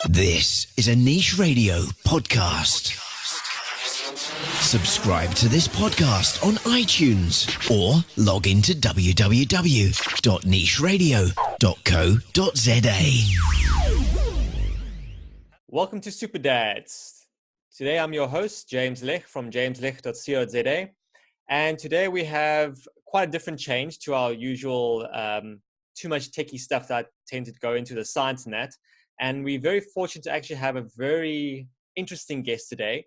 This is a Niche Radio podcast. Subscribe to this podcast on iTunes or log into www.nicheradio.co.za. Welcome to SuperDads. Today I'm your host, James Lech from jameslech.co.za. And today we have quite a different change to our usual too much techie stuff that I tend to go into the science and that. And we're very fortunate to actually have a very interesting guest today.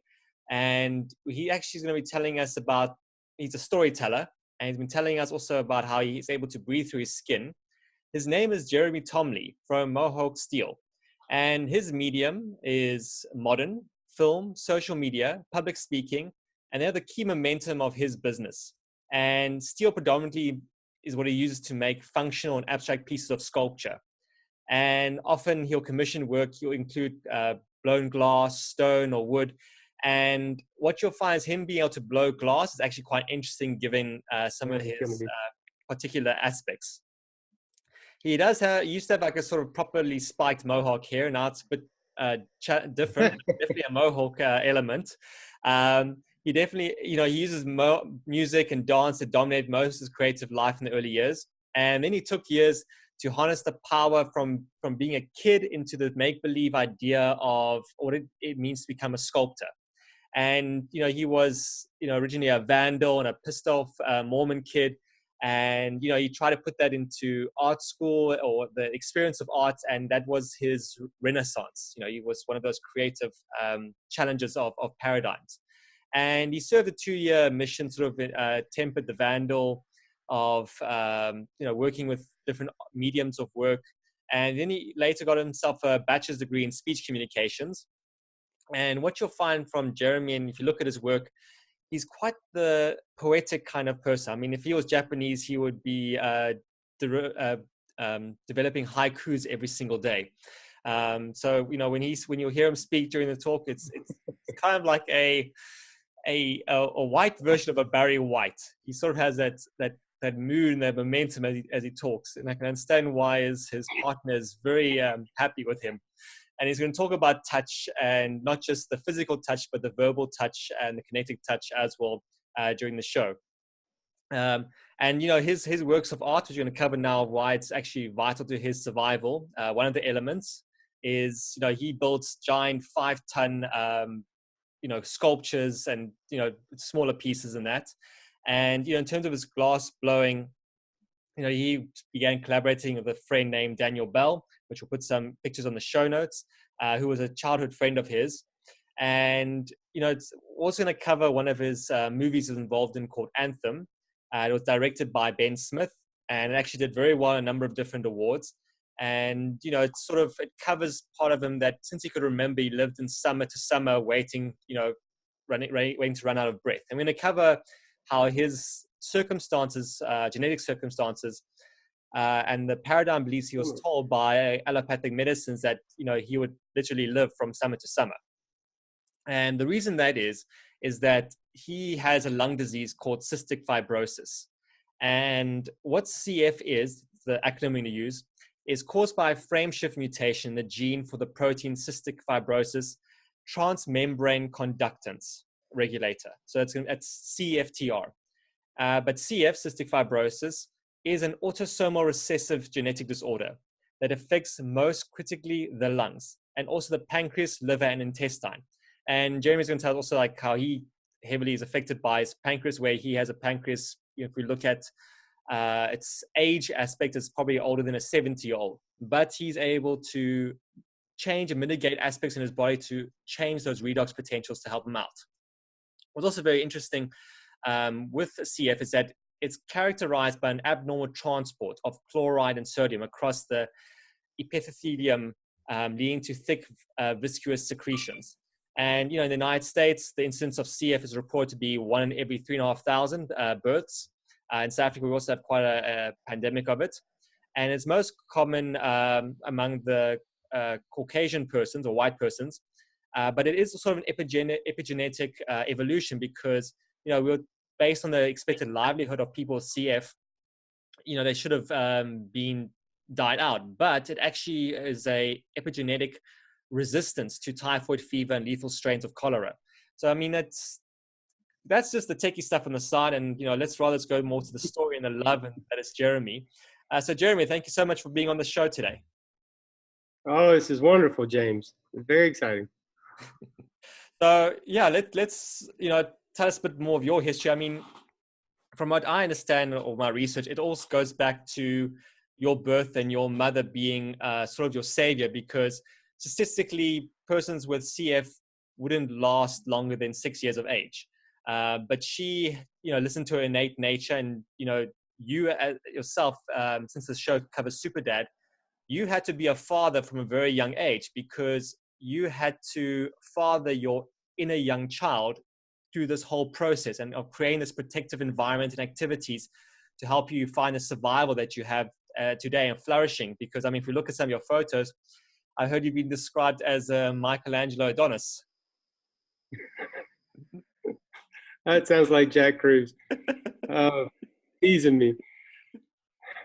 And he actually is going to be telling us about, he's a storyteller, and he's been telling us also about how he's able to breathe through his skin. His name is Jeremy Thomley from Mohawk Steel. And his medium is modern, film, social media, public speaking, and they're the key momentum of his business. And steel predominantly is what he uses to make functional and abstract pieces of sculpture. And often he'll commission work, he'll include blown glass, stone, or wood. And what you'll find is him being able to blow glass is actually quite interesting given some of his particular aspects. He used to have like a sort of properly spiked mohawk hair. Now it's a bit different, definitely a mohawk element. He definitely, he uses music and dance to dominate most of his creative life in the early years. And then he took years to harness the power from being a kid into the make-believe idea of what it means to become a sculptor. And, he was, originally a vandal and a pissed off Mormon kid. And, he tried to put that into art school or the experience of art. And that was his renaissance. He was one of those creative challenges of paradigms. And he served a 2-year mission, sort of tempered the vandal of, working with different mediums of work. And then he later got himself a bachelor's degree in speech communications. And what you'll find from Jeremy, and if you look at his work, he's quite the poetic kind of person. I mean, if he was Japanese, he would be developing haikus every single day. So, when you hear him speak during the talk, it's kind of like a white version of a Barry White. He sort of has that mood and that momentum as he talks. And I can understand why his partner is very happy with him. And he's going to talk about touch, and not just the physical touch, but the verbal touch and the kinetic touch as well during the show. And, his works of art, which we're going to cover now, why it's actually vital to his survival. One of the elements is, he builds giant 5-ton, sculptures and, smaller pieces and that. And, in terms of his glass blowing, he began collaborating with a friend named Daniel Bell, which we'll put some pictures on the show notes, who was a childhood friend of his. And, it's also going to cover one of his movies he was involved in called Anthem. It was directed by Ben Smith, and it actually did very well in a number of different awards. And, it covers part of him that since he could remember, he lived in summer to summer waiting to run out of breath. I'm going to cover how his circumstances, genetic circumstances, and the paradigm beliefs he was told by allopathic medicines that, he would literally live from summer to summer. And the reason that is that he has a lung disease called cystic fibrosis. And what CF is, the acronym I'm going to use, is caused by a frameshift mutation in the gene for the protein cystic fibrosis transmembrane conductance regulator. So it's CFTR. But CF, cystic fibrosis, is an autosomal recessive genetic disorder that affects most critically the lungs and also the pancreas, liver, and intestine. And Jeremy's going to tell us also like how he heavily is affected by his pancreas, where he has a pancreas, if we look at its age aspect, it's probably older than a 70-year-old. But he's able to change and mitigate aspects in his body to change those redox potentials to help him out. What's also very interesting with CF is that it's characterized by an abnormal transport of chloride and sodium across the epithelium, leading to thick, viscous secretions. And, in the United States, the incidence of CF is reported to be 1 in every 3,500 births. In South Africa, we also have quite a pandemic of it. And it's most common among the Caucasian persons or white persons. But it is sort of an epigenetic evolution because, we're based on the expected livelihood of people with CF, they should have been died out. But it actually is a epigenetic resistance to typhoid fever and lethal strains of cholera. So, I mean, that's just the techie stuff on the side. And, let's go more to the story and the love, and that is Jeremy. So, Jeremy, thank you so much for being on the show today. Oh, this is wonderful, James. It's very exciting. So, yeah, let's tell us a bit more of your history. I mean, from what I understand or my research, it also goes back to your birth and your mother being sort of your savior, because statistically, persons with CF wouldn't last longer than 6 years of age. But she, listened to her innate nature, and, you yourself, since the show covers SuperDad, you had to be a father from a very young age, because you had to father your inner young child through this whole process and of creating this protective environment and activities to help you find the survival that you have today and flourishing. Because, I mean, if we look at some of your photos, I heard you've been described as Michelangelo Adonis. That sounds like Jack Cruz. Teasing me.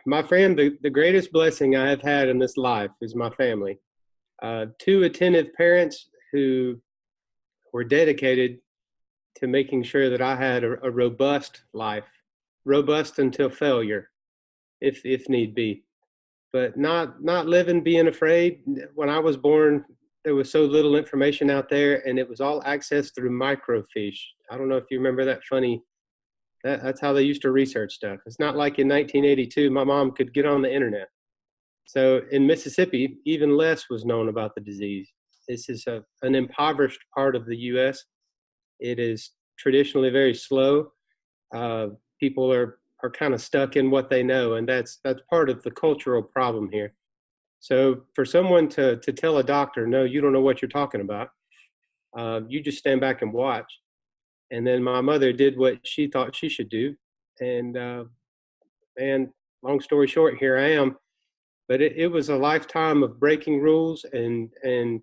My friend, the greatest blessing I have had in this life is my family. 2 attentive parents who were dedicated to making sure that I had a robust life, robust until failure, if need be, but not living being afraid. When I was born, there was so little information out there, and it was all accessed through microfiche. I don't know if you remember that funny. That's how they used to research stuff. It's not like in 1982, my mom could get on the internet. So in Mississippi, even less was known about the disease. This is an impoverished part of the U.S. It is traditionally very slow. People are kind of stuck in what they know, and that's part of the cultural problem here. So for someone to tell a doctor, no, you don't know what you're talking about, you just stand back and watch. And then my mother did what she thought she should do. And long story short, here I am. But it was a lifetime of breaking rules and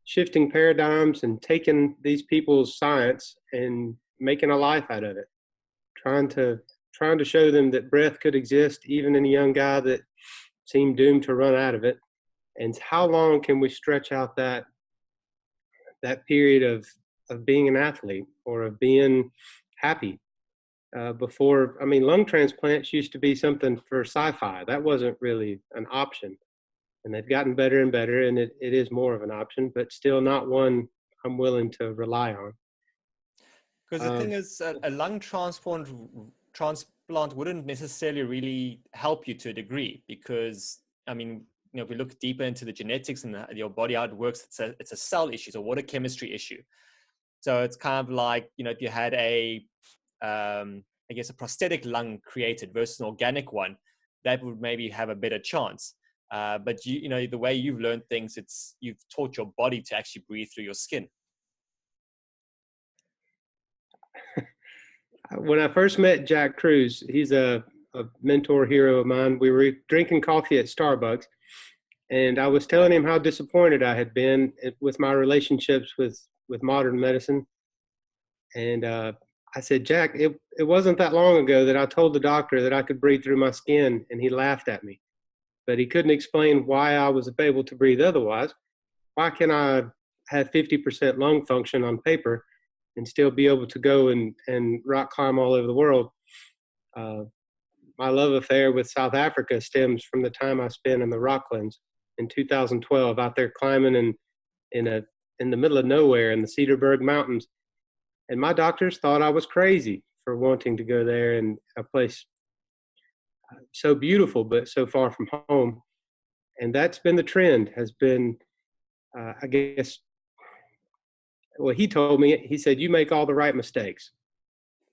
shifting paradigms and taking these people's science and making a life out of it. Trying to show them that breath could exist even in a young guy that seemed doomed to run out of it. And how long can we stretch out that period of being an athlete or of being happy? Before, I mean, lung transplants used to be something for sci-fi. That wasn't really an option. And they've gotten better and better, and it is more of an option, but still not one I'm willing to rely on. Because the thing is, a lung transplant wouldn't necessarily really help you to a degree, because, I mean, if we look deeper into the genetics and your body, how it works, it's a cell issue, it's a water chemistry issue. So it's kind of like, if you had a prosthetic lung created versus an organic one, that would maybe have a better chance. But the way you've learned things, you've taught your body to actually breathe through your skin. When I first met Jack Cruz, he's a mentor hero of mine. We were drinking coffee at Starbucks, and I was telling him how disappointed I had been with my relationships with modern medicine. And I said, Jack, it wasn't that long ago that I told the doctor that I could breathe through my skin, and he laughed at me. But he couldn't explain why I was able to breathe otherwise. Why can I have 50% lung function on paper and still be able to go and rock climb all over the world? My love affair with South Africa stems from the time I spent in the Rocklands in 2012, out there climbing in the middle of nowhere in the Cedarburg Mountains. And my doctors thought I was crazy for wanting to go there, in a place so beautiful but so far from home. And that's been the trend, has been, I guess, well, he told me, he said, you make all the right mistakes.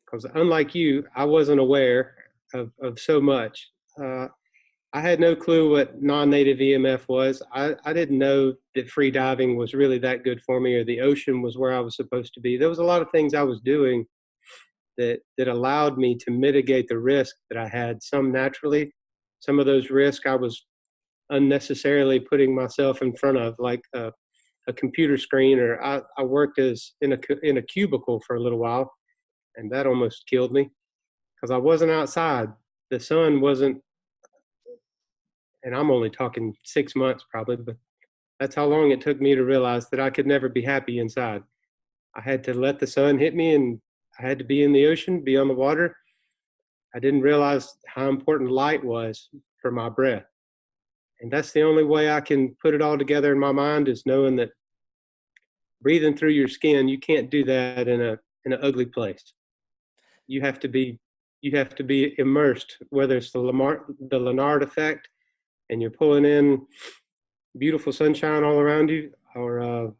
Because unlike you, I wasn't aware of so much. I had no clue what non-native EMF was. I didn't know that free diving was really that good for me, or the ocean was where I was supposed to be. There was a lot of things I was doing that allowed me to mitigate the risk that I had, some naturally. Some of those risks I was unnecessarily putting myself in front of, like a computer screen, or I worked in a cubicle for a little while, and that almost killed me because I wasn't outside. The sun wasn't, and I'm only talking 6 months probably, but That's how long it took me to realize that I could never be happy inside. I had to let the sun hit me, and I had to be in the ocean, be on the water. I didn't realize how important light was for my breath. And that's the only way I can put it all together in my mind, is knowing that breathing through your skin, you can't do that in an ugly place. You have to be immersed, whether it's the Lennard effect, and you're pulling in beautiful sunshine all around you, or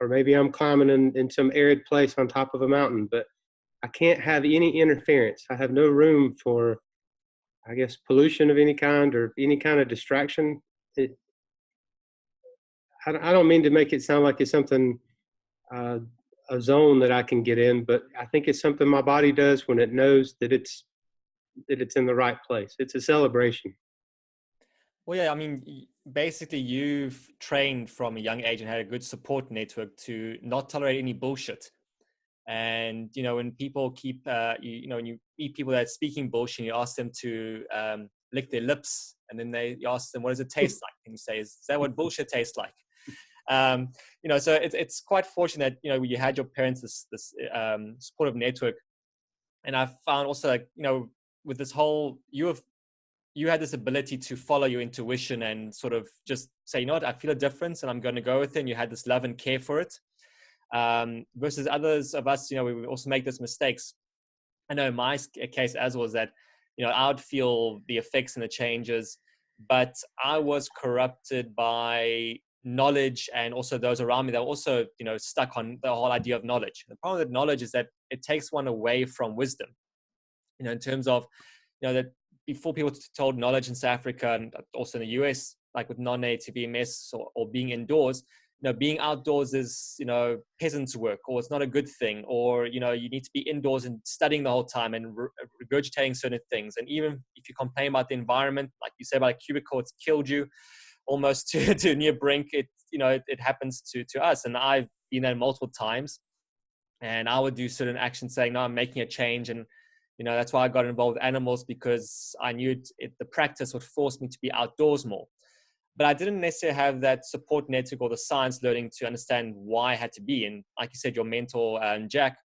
maybe I'm climbing in some arid place on top of a mountain, but I can't have any interference. I have no room for, I guess, pollution of any kind or any kind of distraction. I don't mean to make it sound like it's something, a zone that I can get in, but I think it's something my body does when it knows that it's in the right place. It's a celebration. Well, yeah, I mean, basically you've trained from a young age and had a good support network to not tolerate any bullshit. And, you know, when people keep, when you meet people that are speaking bullshit, you ask them to lick their lips, and then you ask them, what does it taste like? And you say, is that what bullshit tastes like? So it's quite fortunate that, you know, you had your parents, this supportive network. And I found also, like, you know, with this whole, you had this ability to follow your intuition and sort of just say, you know what, I feel a difference and I'm going to go with it. And you had this love and care for it. Versus others of us, you know, we also make those mistakes. I know in my case as was that, you know, I would feel the effects and the changes, but I was corrupted by knowledge, and also those around me that were also, you know, stuck on the whole idea of knowledge. The problem with knowledge is that it takes one away from wisdom, you know, in terms of, you know, that before people told knowledge in South Africa and also in the US, like with non-native EMS or being indoors, you know, being outdoors is, you know, peasant's work, or it's not a good thing, or, you know, you need to be indoors and studying the whole time and regurgitating certain things. And even if you complain about the environment, like you say about a cubicle, it's killed you almost to near brink. It happens to us. And I've been there multiple times, and I would do certain actions saying, no, I'm making a change. And, you know, that's why I got involved with animals, because I knew the practice would force me to be outdoors more. But I didn't necessarily have that support network or the science learning to understand why I had to be. And like you said, your mentor, Jack,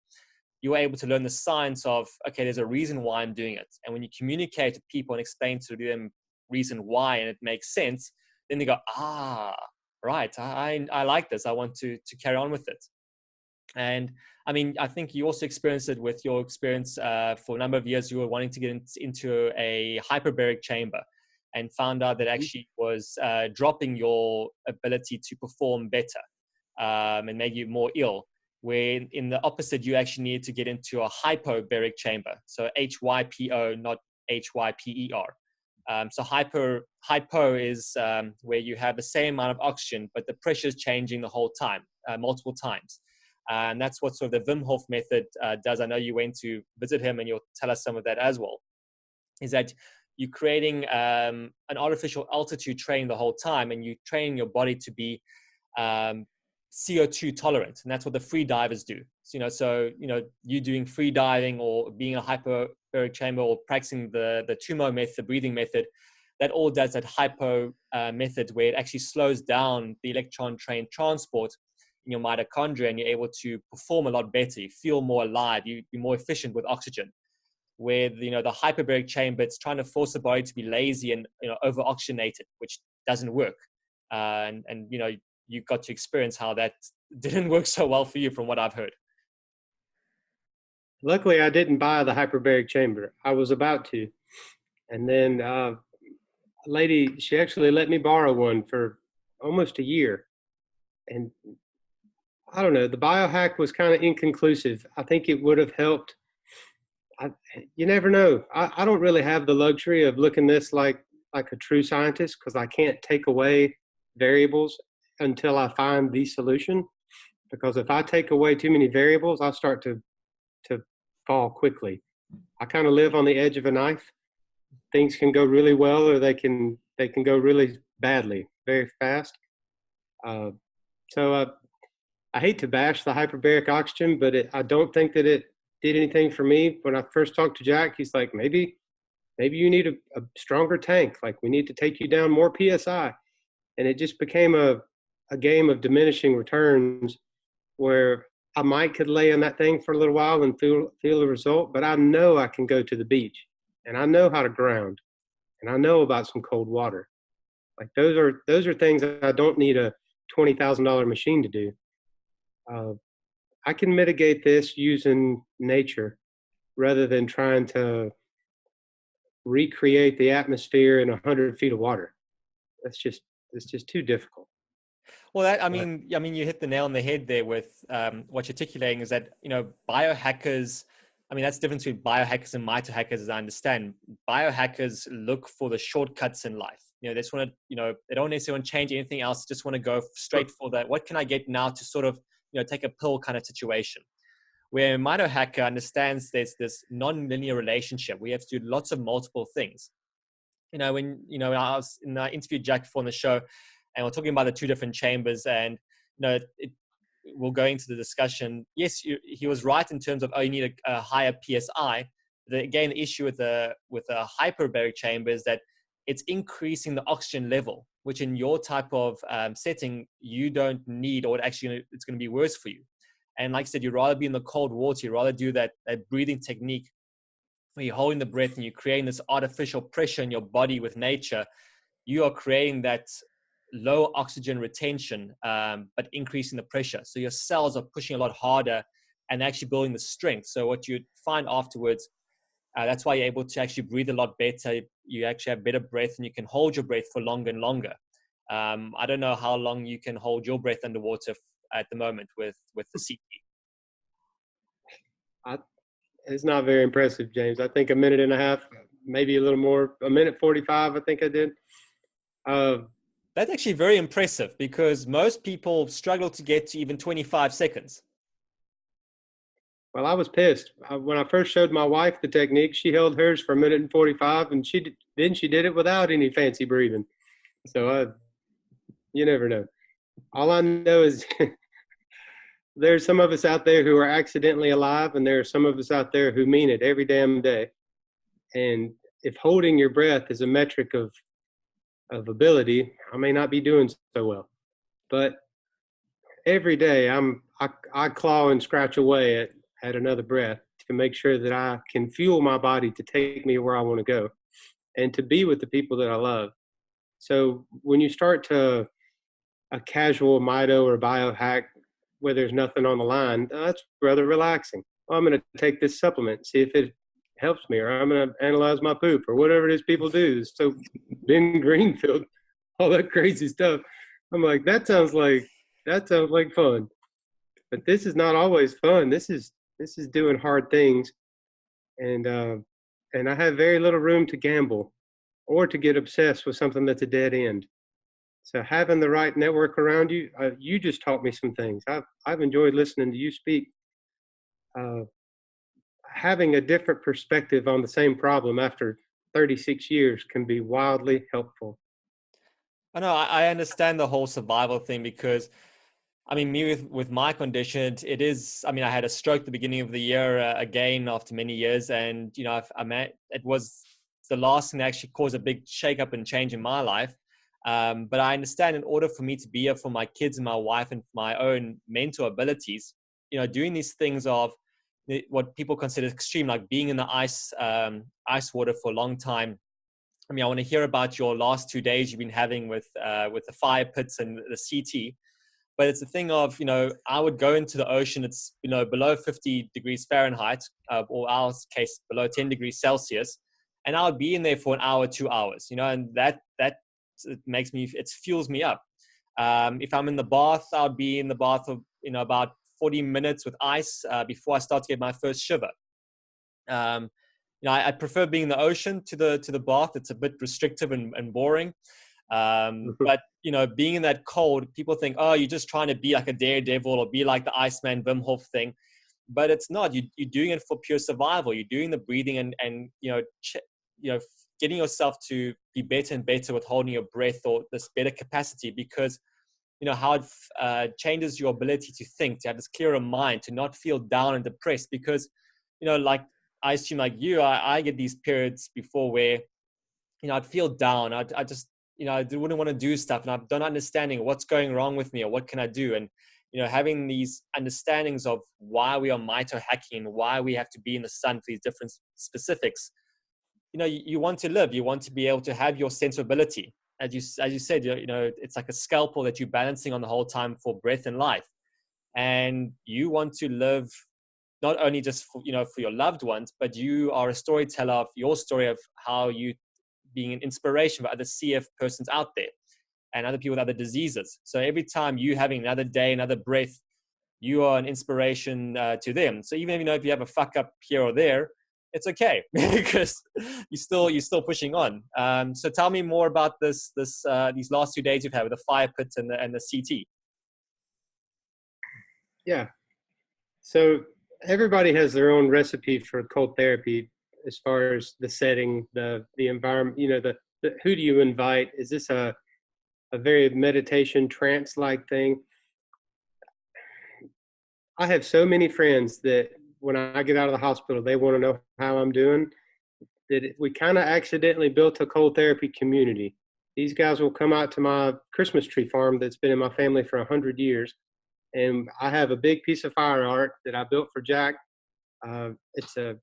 you were able to learn the science of, okay, there's a reason why I'm doing it. And when you communicate to people and explain to them reason why, and it makes sense, then they go, right, I like this. I want to carry on with it. And I mean, I think you also experienced it with your experience for a number of years. You were wanting to get into a hyperbaric chamber, and found out that actually was dropping your ability to perform better and make you more ill. Where in the opposite, you actually need to get into a hypobaric chamber. So HYPO, not HYPER. So hypo is where you have the same amount of oxygen, but the pressure is changing the whole time, multiple times. And that's what sort of the Wim Hof method does. I know you went to visit him, and you'll tell us some of that as well. Is that you're creating an artificial altitude training the whole time, and you train your body to be CO2 tolerant. And that's what the free divers do. So, you doing free diving or being in a hyperbaric chamber or practicing the Tumo method, the breathing method, that all does that hypo method, where it actually slows down the electron train transport in your mitochondria, and you're able to perform a lot better. You feel more alive. You're more efficient with oxygen. Where the hyperbaric chamber, it's trying to force the body to be lazy and over oxygenated, which doesn't work. And you got to experience how that didn't work so well for you, from what I've heard. Luckily, I didn't buy the hyperbaric chamber. I was about to, and then a lady, she actually let me borrow one for almost a year, and I don't know. The biohack was kind of inconclusive. I think it would have helped. You never know. I don't really have the luxury of looking this like a true scientist, because I can't take away variables until I find the solution. Because if I take away too many variables, I'll start to fall quickly. I kind of live on the edge of a knife. Things can go really well, or they can go really badly very fast. So I hate to bash the hyperbaric oxygen, but I don't think that it did anything for me. When I first talked to Jack, he's like, maybe you need a stronger tank. Like, we need to take you down more PSI. And it just became a a game of diminishing returns where I might could lay in that thing for a little while and feel the result, but I know I can go to the beach and I know how to ground and I know about some cold water. Like those are things that I don't need a $20,000 machine to do. I can mitigate this using nature rather than trying to recreate the atmosphere in 100 feet of water. That's just it's just too difficult. Well, I But mean, you hit the nail on the head there with what you're articulating is that, biohackers, I mean, that's the difference between biohackers and mitohackers, as I understand. Biohackers look for the shortcuts in life. They just want to, they don't necessarily want to change anything else, just want to go straight for that. What can I get now to sort of, take a pill kind of situation? Where a mitohacker understands there's this non-linear relationship. We have to do lots of multiple things. When I was in the interview Jack before on the show, and we're talking about the two different chambers, and we'll go into the discussion. Yes, he was right in terms of you need a higher PSI. Again, the issue with a hyperbaric chamber is that it's increasing the oxygen level, which in your type of setting you don't need, or it's going to be worse for you. And like I said, you'd rather be in the cold water. You'd rather do that breathing technique where you're holding the breath and you're creating this artificial pressure in your body with nature. You are creating that low oxygen retention, but increasing the pressure. So your cells are pushing a lot harder and actually building the strength. So what you find afterwards, that's why you're able to actually breathe a lot better. You actually have better breath and you can hold your breath for longer and longer. I don't know how long you can hold your breath underwater at the moment with the CT. It's not very impressive, James. I think a minute and a half, maybe a little more, a minute 45, I think I did. That's actually very impressive because most people struggle to get to even 25 seconds. Well, I was pissed. When I first showed my wife the technique, she held hers for a minute and 45, and she did it without any fancy breathing. So you never know. All I know is there's some of us out there who are accidentally alive, and there are some of us out there who mean it every damn day. And if holding your breath is a metric of ability, I may not be doing so well. But every day I claw and scratch away at another breath to make sure that I can fuel my body to take me where I want to go and to be with the people that I love. So when you start to a casual mito or biohack where there's nothing on the line, that's rather relaxing. Oh, I'm going to take this supplement, see if it helps me, or I'm going to analyze my poop, or whatever it is people do. So Ben Greenfield, all that crazy stuff. I'm like, that sounds like fun. But this is not always fun. This is doing hard things, and I have very little room to gamble or to get obsessed with something that's a dead end. So having the right network around you, you just taught me some things. I've enjoyed listening to you speak. Having a different perspective on the same problem after 36 years can be wildly helpful. I know I understand the whole survival thing because, I mean, me with my condition, it is. I mean, I had a stroke at the beginning of the year again after many years, and it was the last thing that actually caused a big shakeup and change in my life. But I understand in order for me to be here for my kids and my wife and my own mental abilities, doing these things of what people consider extreme, like being in the ice water for a long time. I mean, I want to hear about your last 2 days you've been having with the fire pits and the CT. But it's a thing of, I would go into the ocean, it's, below 50 degrees Fahrenheit, or our case, below 10 degrees Celsius. And I would be in there for an hour, 2 hours, and that it makes me, it fuels me up. If I'm in the bath, I would be in the bath of, about 40 minutes with ice before I start to get my first shiver. I prefer being in the ocean to the bath. It's a bit restrictive and boring. But being in that cold, people think, oh, you're just trying to be like a daredevil or be like the Iceman Wim Hof thing. But it's not. You're doing it for pure survival. You're doing the breathing and getting yourself to be better and better with holding your breath, or this better capacity, because how it changes your ability to think, to have this clearer mind, to not feel down and depressed. Because like I assume like you, I get these periods before where I'd feel down. I just I wouldn't want to do stuff, and I'm not understanding what's going wrong with me or what can I do. And, having these understandings of why we are mito-hacking and why we have to be in the sun for these different specifics. You want to live, you want to be able to have your sensibility. As you said, it's like a scalpel that you're balancing on the whole time for breath and life. And you want to live not only just for your loved ones, but you are a storyteller of your story of how you being an inspiration for other CF persons out there and other people with other diseases. So every time you having another day, another breath, you are an inspiration to them. So even if you have a fuck up here or there, it's okay because you're still pushing on. So tell me more about these last 2 days you've had with the fire pit and the CT. Yeah. So everybody has their own recipe for cold therapy as far as the setting, the environment, who do you invite? Is this a very meditation trance-like thing? I have so many friends that when I get out of the hospital, they want to know how I'm doing, that we kind of accidentally built a cold therapy community. These guys will come out to my Christmas tree farm that's been in my family for 100 years. And I have a big piece of fire art that I built for Jack. It's a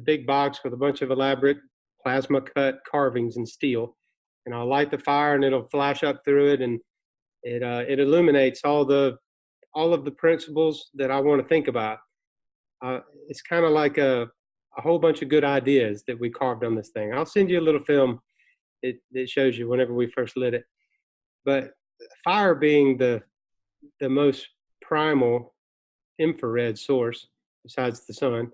big box with a bunch of elaborate plasma cut carvings in steel. And I'll light the fire and it'll flash up through it, and it illuminates all of the principles that I want to think about. It's kind of like a whole bunch of good ideas that we carved on this thing. I'll send you a little film that shows you whenever we first lit it. But fire being the most primal infrared source besides the sun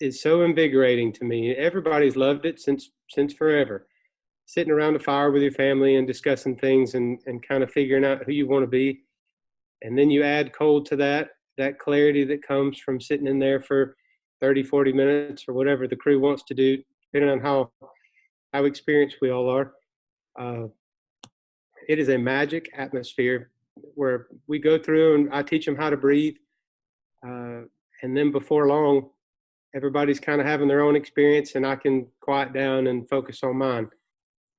is so invigorating to me. Everybody's loved it since forever. Sitting around a fire with your family and discussing things and kind of figuring out who you want to be. And then you add cold to that clarity that comes from sitting in there for 30, 40 minutes or whatever the crew wants to do, depending on how experienced we all are. It is a magic atmosphere where we go through and I teach them how to breathe. And then before long, everybody's kind of having their own experience and I can quiet down and focus on mine.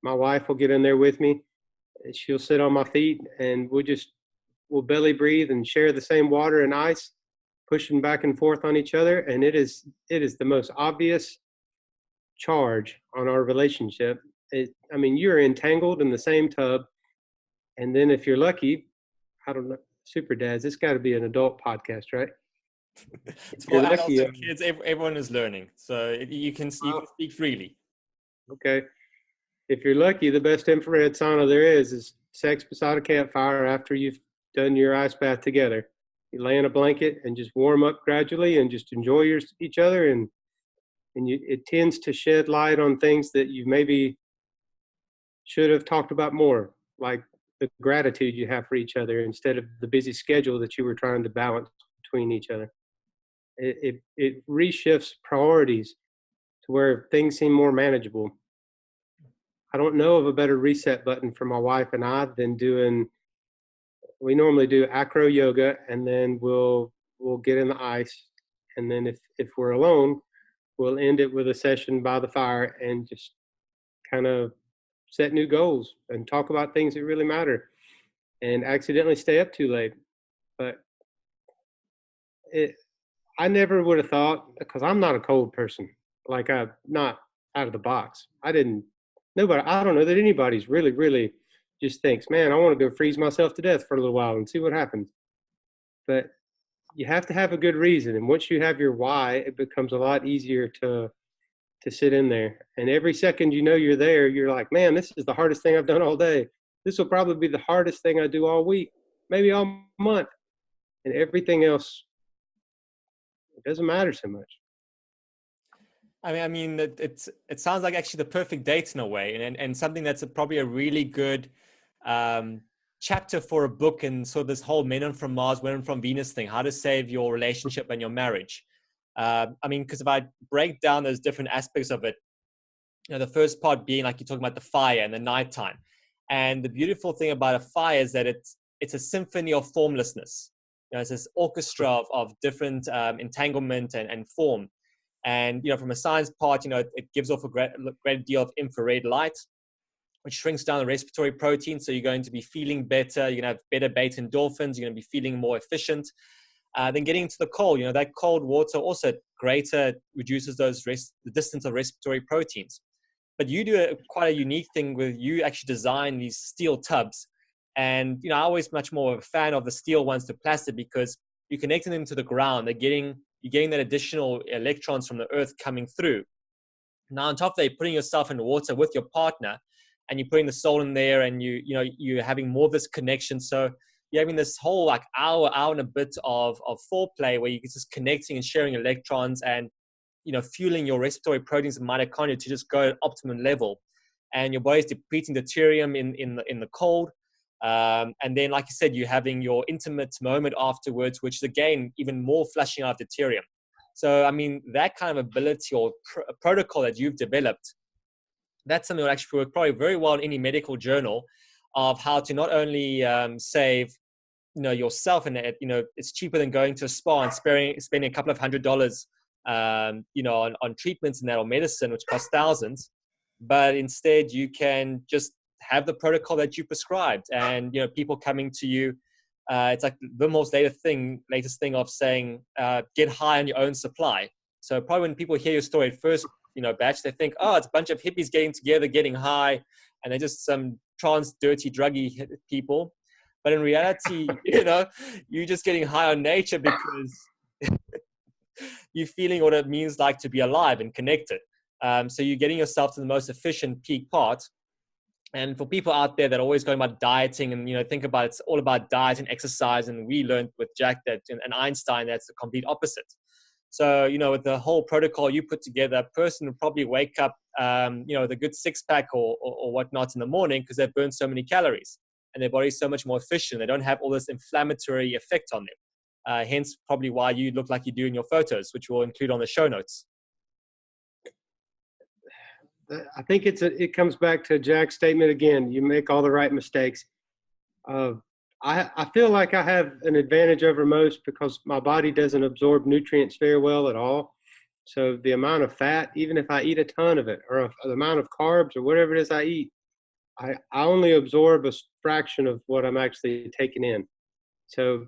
My wife will get in there with me. She'll sit on my feet and we'll belly breathe and share the same water and ice, pushing back and forth on each other. And it is the most obvious charge on our relationship. You're entangled in the same tub. And then if you're lucky, I don't know, SuperDads, it's got to be an adult podcast, right? It's for adults and kids. Everyone is learning. So you can speak freely. Okay. If you're lucky, the best infrared sauna there is sex beside a campfire after you've done your ice bath together. You lay in a blanket and just warm up gradually and just enjoy each other. And it tends to shed light on things that you maybe should have talked about more, like the gratitude you have for each other instead of the busy schedule that you were trying to balance between each other. It reshifts priorities to where things seem more manageable. I don't know of a better reset button for my wife and I than we normally do acro yoga, and then we'll get in the ice. And then if we're alone, we'll end it with a session by the fire and just kind of set new goals and talk about things that really matter and accidentally stay up too late. But I never would have thought, because I'm not a cold person, like I'm not out of the box. I don't know that anybody's really, really just thinks, man, I want to go freeze myself to death for a little while and see what happens. But you have to have a good reason. And once you have your why, it becomes a lot easier to sit in there. And every second you're there, you're like, man, this is the hardest thing I've done all day. This will probably be the hardest thing I do all week, maybe all month. And everything else, it doesn't matter so much. It sounds like actually the perfect date in a way, and something that's probably a really good chapter for a book, and so this whole men from Mars, women from Venus thing, how to save your relationship and your marriage. Because if I break down those different aspects of it, the first part being like you're talking about the fire and the nighttime. And the beautiful thing about a fire is that it's a symphony of formlessness. It's this orchestra of different entanglement and form. And, from a science part, it gives off a great deal of infrared light. which shrinks down the respiratory protein. So you're going to be feeling better. You're going to have better beta endorphins. You're going to be feeling more efficient. Then getting into the cold, that cold water also greater reduces the distance of respiratory proteins. But you do quite a unique thing with you actually design these steel tubs. And, I'm always much more of a fan of the steel ones to plastic because you're connecting them to the ground. You're getting that additional electrons from the earth coming through. Now, on top of that, you're putting yourself in the water with your partner and you're putting the soul in there and you're having more of this connection. So you're having this whole like hour and a bit of foreplay where you're just connecting and sharing electrons and, fueling your respiratory proteins and mitochondria to just go at optimum level. And your body's depleting deuterium in the cold. And then, like you said, you're having your intimate moment afterwards, which is again, even more flushing out deuterium. So, I mean, that kind of ability or protocol that you've developed, that's something that actually work probably very well in any medical journal of how to not only save, yourself, and it's cheaper than going to a spa and spending a couple of $100, on treatments and that or medicine, which costs thousands, but instead you can just have the protocol that you prescribed, and people coming to you. It's like the most latest thing of saying, get high on your own supply. So probably when people hear your story at first, batch, they think, oh, it's a bunch of hippies getting together, getting high, and they're just some dirty, druggy people. But in reality, you're just getting high on nature because you're feeling what it means like to be alive and connected. So you're getting yourself to the most efficient peak part. And for people out there that are always going about dieting and, think about it's all about diet and exercise. And we learned with Jack and Einstein, that's the complete opposite. So, with the whole protocol you put together, a person will probably wake up, with a good six-pack or whatnot in the morning because they've burned so many calories and their body's so much more efficient. They don't have all this inflammatory effect on them. Hence, probably why you look like you do in your photos, which we'll include on the show notes. I think it comes back to Jack's statement again. You make all the right mistakes. I feel like I have an advantage over most because my body doesn't absorb nutrients very well at all. So the amount of fat, even if I eat a ton of it, or the amount of carbs or whatever it is I eat, I only absorb a fraction of what I'm actually taking in. So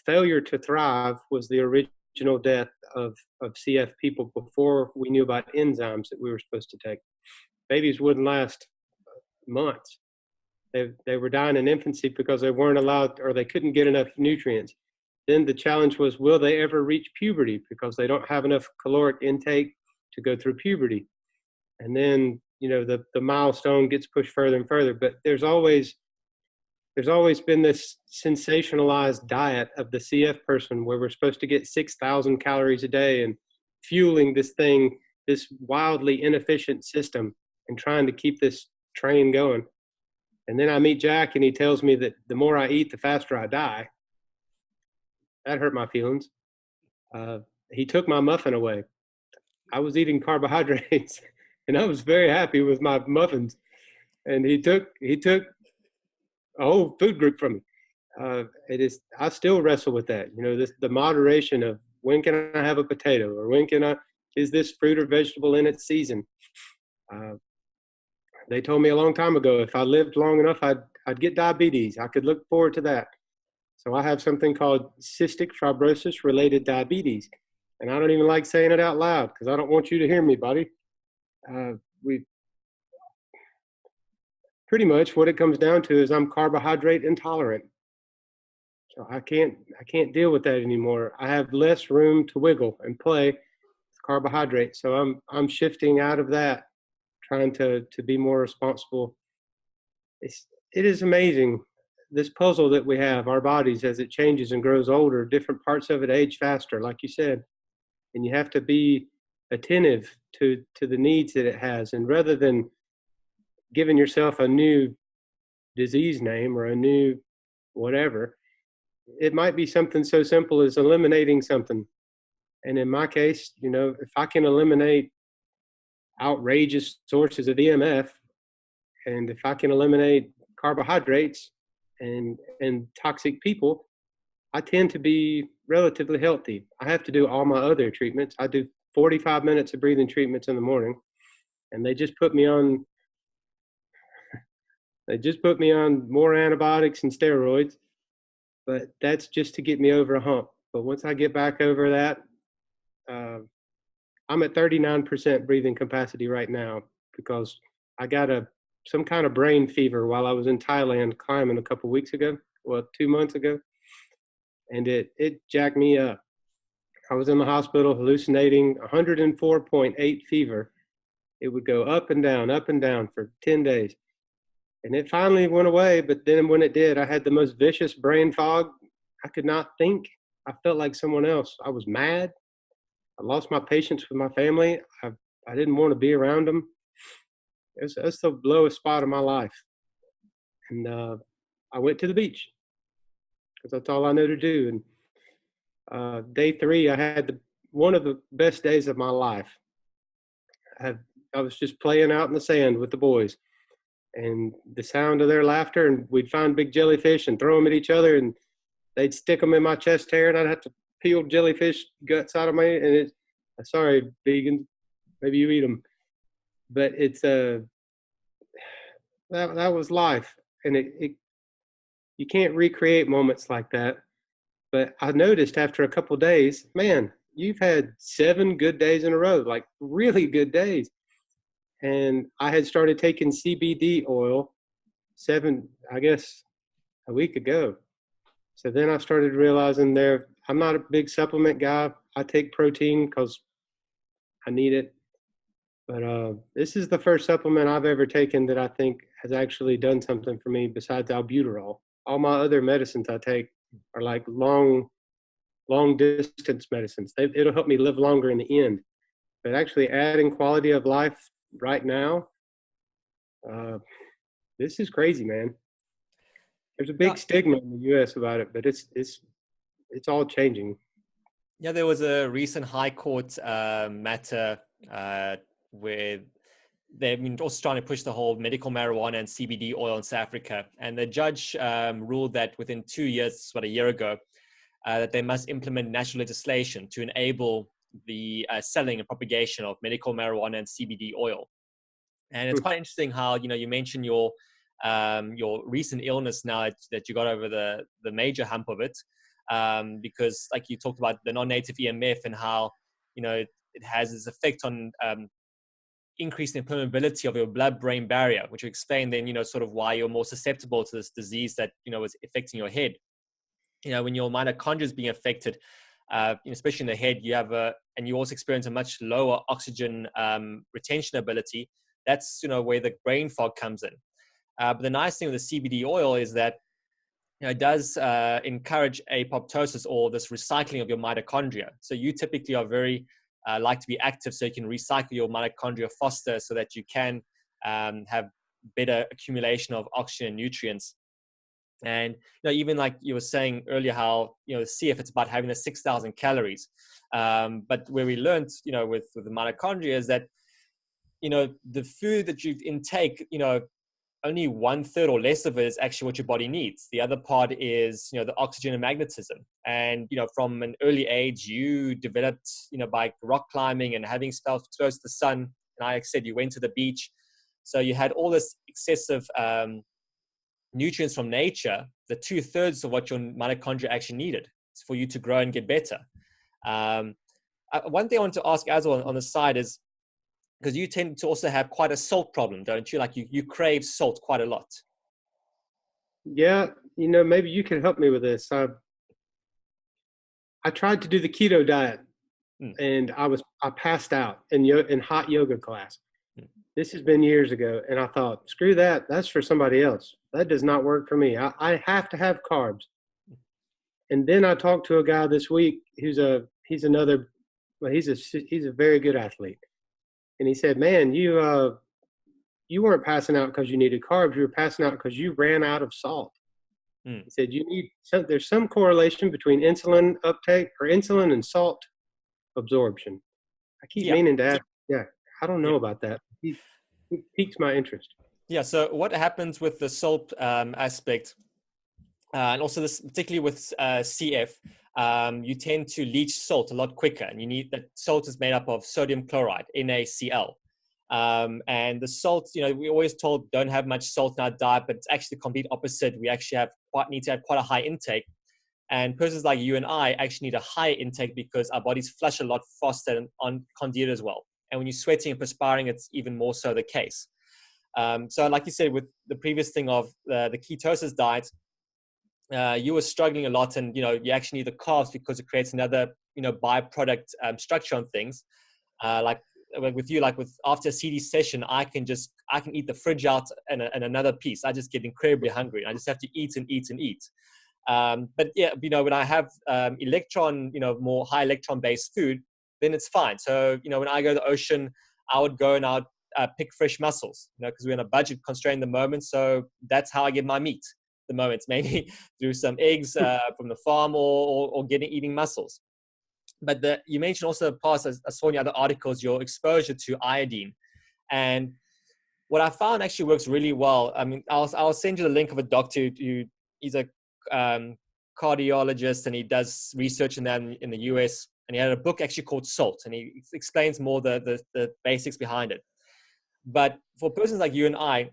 failure to thrive was the original death of CF people before we knew about enzymes that we were supposed to take. Babies wouldn't last months. They were dying in infancy because they weren't allowed, or they couldn't get enough nutrients. Then the challenge was, will they ever reach puberty because they don't have enough caloric intake to go through puberty? And then, the milestone gets pushed further and further. But there's always been this sensationalized diet of the CF person where we're supposed to get 6,000 calories a day and fueling this wildly inefficient system and trying to keep this train going. And then I meet Jack and he tells me that the more I eat, the faster I die. That hurt my feelings. He took my muffin away. I was eating carbohydrates and I was very happy with my muffins. And he took a whole food group from me. I still wrestle with that. The moderation of when can I have a potato, or is this fruit or vegetable in its season? They told me a long time ago, if I lived long enough, I'd get diabetes. I could look forward to that. So I have something called cystic fibrosis related diabetes. And I don't even like saying it out loud because I don't want you to hear me, buddy. Pretty much what it comes down to is I'm carbohydrate intolerant. So I can't deal with that anymore. I have less room to wiggle and play with carbohydrates. So I'm shifting out of that, trying to be more responsible. It is amazing, this puzzle that we have, our bodies, as it changes and grows older, different parts of it age faster, like you said. And you have to be attentive to the needs that it has. And rather than giving yourself a new disease name or a new whatever, it might be something so simple as eliminating something. And in my case, if I can eliminate outrageous sources of EMF, and if I can eliminate carbohydrates and toxic people, I tend to be relatively healthy. I have to do all my other treatments. I do 45 minutes of breathing treatments in the morning, and they just put me on They just put me on more antibiotics and steroids, but that's just to get me over a hump. But once I get back over that, uh, I'm at 39% breathing capacity right now because I got some kind of brain fever while I was in Thailand climbing a couple weeks ago, 2 months ago, and it jacked me up. I was in the hospital hallucinating 104.8 fever. It would go up and down for 10 days. And it finally went away, but then when it did, I had the most vicious brain fog. I could not think. I felt like someone else. I was mad. I lost my patience with my family. I didn't want to be around them. It's the lowest spot of my life. And I went to the beach because that's all I know to do. And day 3, I had one of the best days of my life. I was just playing out in the sand with the boys, and the sound of their laughter, and we'd find big jellyfish and throw them at each other, and they'd stick them in my chest hair, and I'd have to peel jellyfish guts out of and sorry, vegans, maybe you eat them, but it's that was life, and you can't recreate moments like that. But I noticed after a couple of days, man, you've had 7 good days in a row, like really good days. And I had started taking CBD oil a week ago. So then I started realizing I'm not a big supplement guy. I take protein because I need it. But this is the first supplement I've ever taken that I think has actually done something for me besides albuterol. All my other medicines I take are like long distance medicines. It'll help me live longer in the end. But actually adding quality of life right now, this is crazy, man. There's a big stigma in the U.S. about it, but it's all changing. Yeah, there was a recent High Court matter where they've been also trying to push the whole medical marijuana and CBD oil in South Africa. And the judge ruled that within 2 years, about a year ago, that they must implement national legislation to enable the selling and propagation of medical marijuana and CBD oil. And it's quite interesting how, you mentioned your recent illness now that you got over the major hump of it, because like you talked about the non-native EMF and how, it has its effect on increasing the permeability of your blood-brain barrier, which will explain then, sort of why you're more susceptible to this disease that, is affecting your head. When your mitochondria is being affected, especially in the head, and you also experience a much lower oxygen retention ability. That's, where the brain fog comes in. But the nice thing with the CBD oil is that, it does encourage apoptosis, or this recycling of your mitochondria. So you typically are very like to be active, so you can recycle your mitochondria faster so that you can have better accumulation of oxygen and nutrients. And even like you were saying earlier, how CF, it's about having the 6,000 calories. But where we learned, with the mitochondria is that the food that you intake, only 1/3 or less of it is actually what your body needs. The other part is the oxygen and magnetism. And from an early age, you developed by rock climbing and having spells close to the sun. And like I said, you went to the beach, so you had all this excessive nutrients from nature, the 2/3 of what your mitochondria actually needed for you to grow and get better. One thing I want to ask as well on the side is, because you tend to also have quite a salt problem, don't you? Like you crave salt quite a lot. Yeah, maybe you can help me with this. I tried to do the keto diet, and I passed out in hot yoga class. This has been years ago, and I thought, screw that. That's for somebody else. That does not work for me. I have to have carbs. And then I talked to a guy this week he's a very good athlete. And he said, man, you weren't passing out because you needed carbs. You were passing out because you ran out of salt. He said, there's some correlation between insulin uptake or insulin and salt absorption. I keep meaning to ask. Yeah, I don't know about that. He piques my interest. Yeah. So what happens with the salt aspect, and also this, particularly with CF, you tend to leach salt a lot quicker, and you need that salt is made up of sodium chloride, NaCl. And the salt, we're always told don't have much salt in our diet, but it's actually the complete opposite. We actually need to have quite a high intake. And persons like you and I actually need a higher intake because our bodies flush a lot faster on conduit as well. And when you're sweating and perspiring, it's even more so the case. So like you said, with the previous thing of the ketosis diet, you were struggling a lot, and you actually need the carbs because it creates another byproduct structure on things. Like with you, like with after a CD session, I can eat the fridge out and another piece. I just get incredibly hungry. I just have to eat and eat and eat. But yeah, when I have more high electron based food, then it's fine. So when I go to the ocean, I would go and I would pick fresh mussels, because we're in a budget constraint at the moment. So that's how I get my meat. The moment, mainly through some eggs from the farm or eating mussels. But you mentioned also past, I saw in the other articles, your exposure to iodine. And what I found actually works really well. I mean, I'll send you the link of a doctor he's a cardiologist, and he does research in that in the US. And he had a book actually called Salt, and he explains more the basics behind it. But for persons like you and I,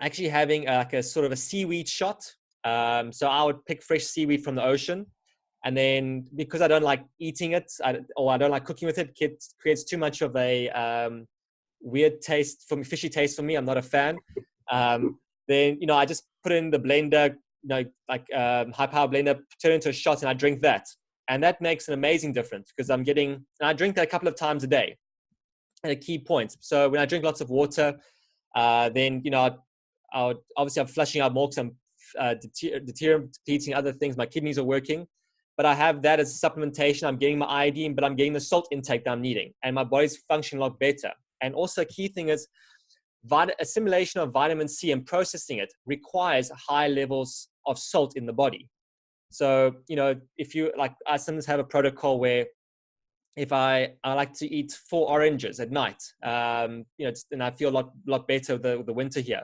actually having like a sort of a seaweed shot. So I would pick fresh seaweed from the ocean. And then because I don't like eating it, or I don't like cooking with it, it creates too much of a weird taste for me, fishy taste for me. I'm not a fan. Then, I just put it in the blender, high power blender, turn it into a shot, and I drink that. And that makes an amazing difference because I drink that a couple of times a day at a key point. So when I drink lots of water, then, obviously I'm flushing out more because I'm deuterium depleting other things. My kidneys are working, but I have that as a supplementation. I'm getting my iodine, but I'm getting the salt intake that I'm needing, and my body's functioning a lot better. And also a key thing is assimilation of vitamin C and processing it requires high levels of salt in the body. So, if you I sometimes have a protocol where if I like to eat 4 oranges at night, and I feel a lot better with the winter here.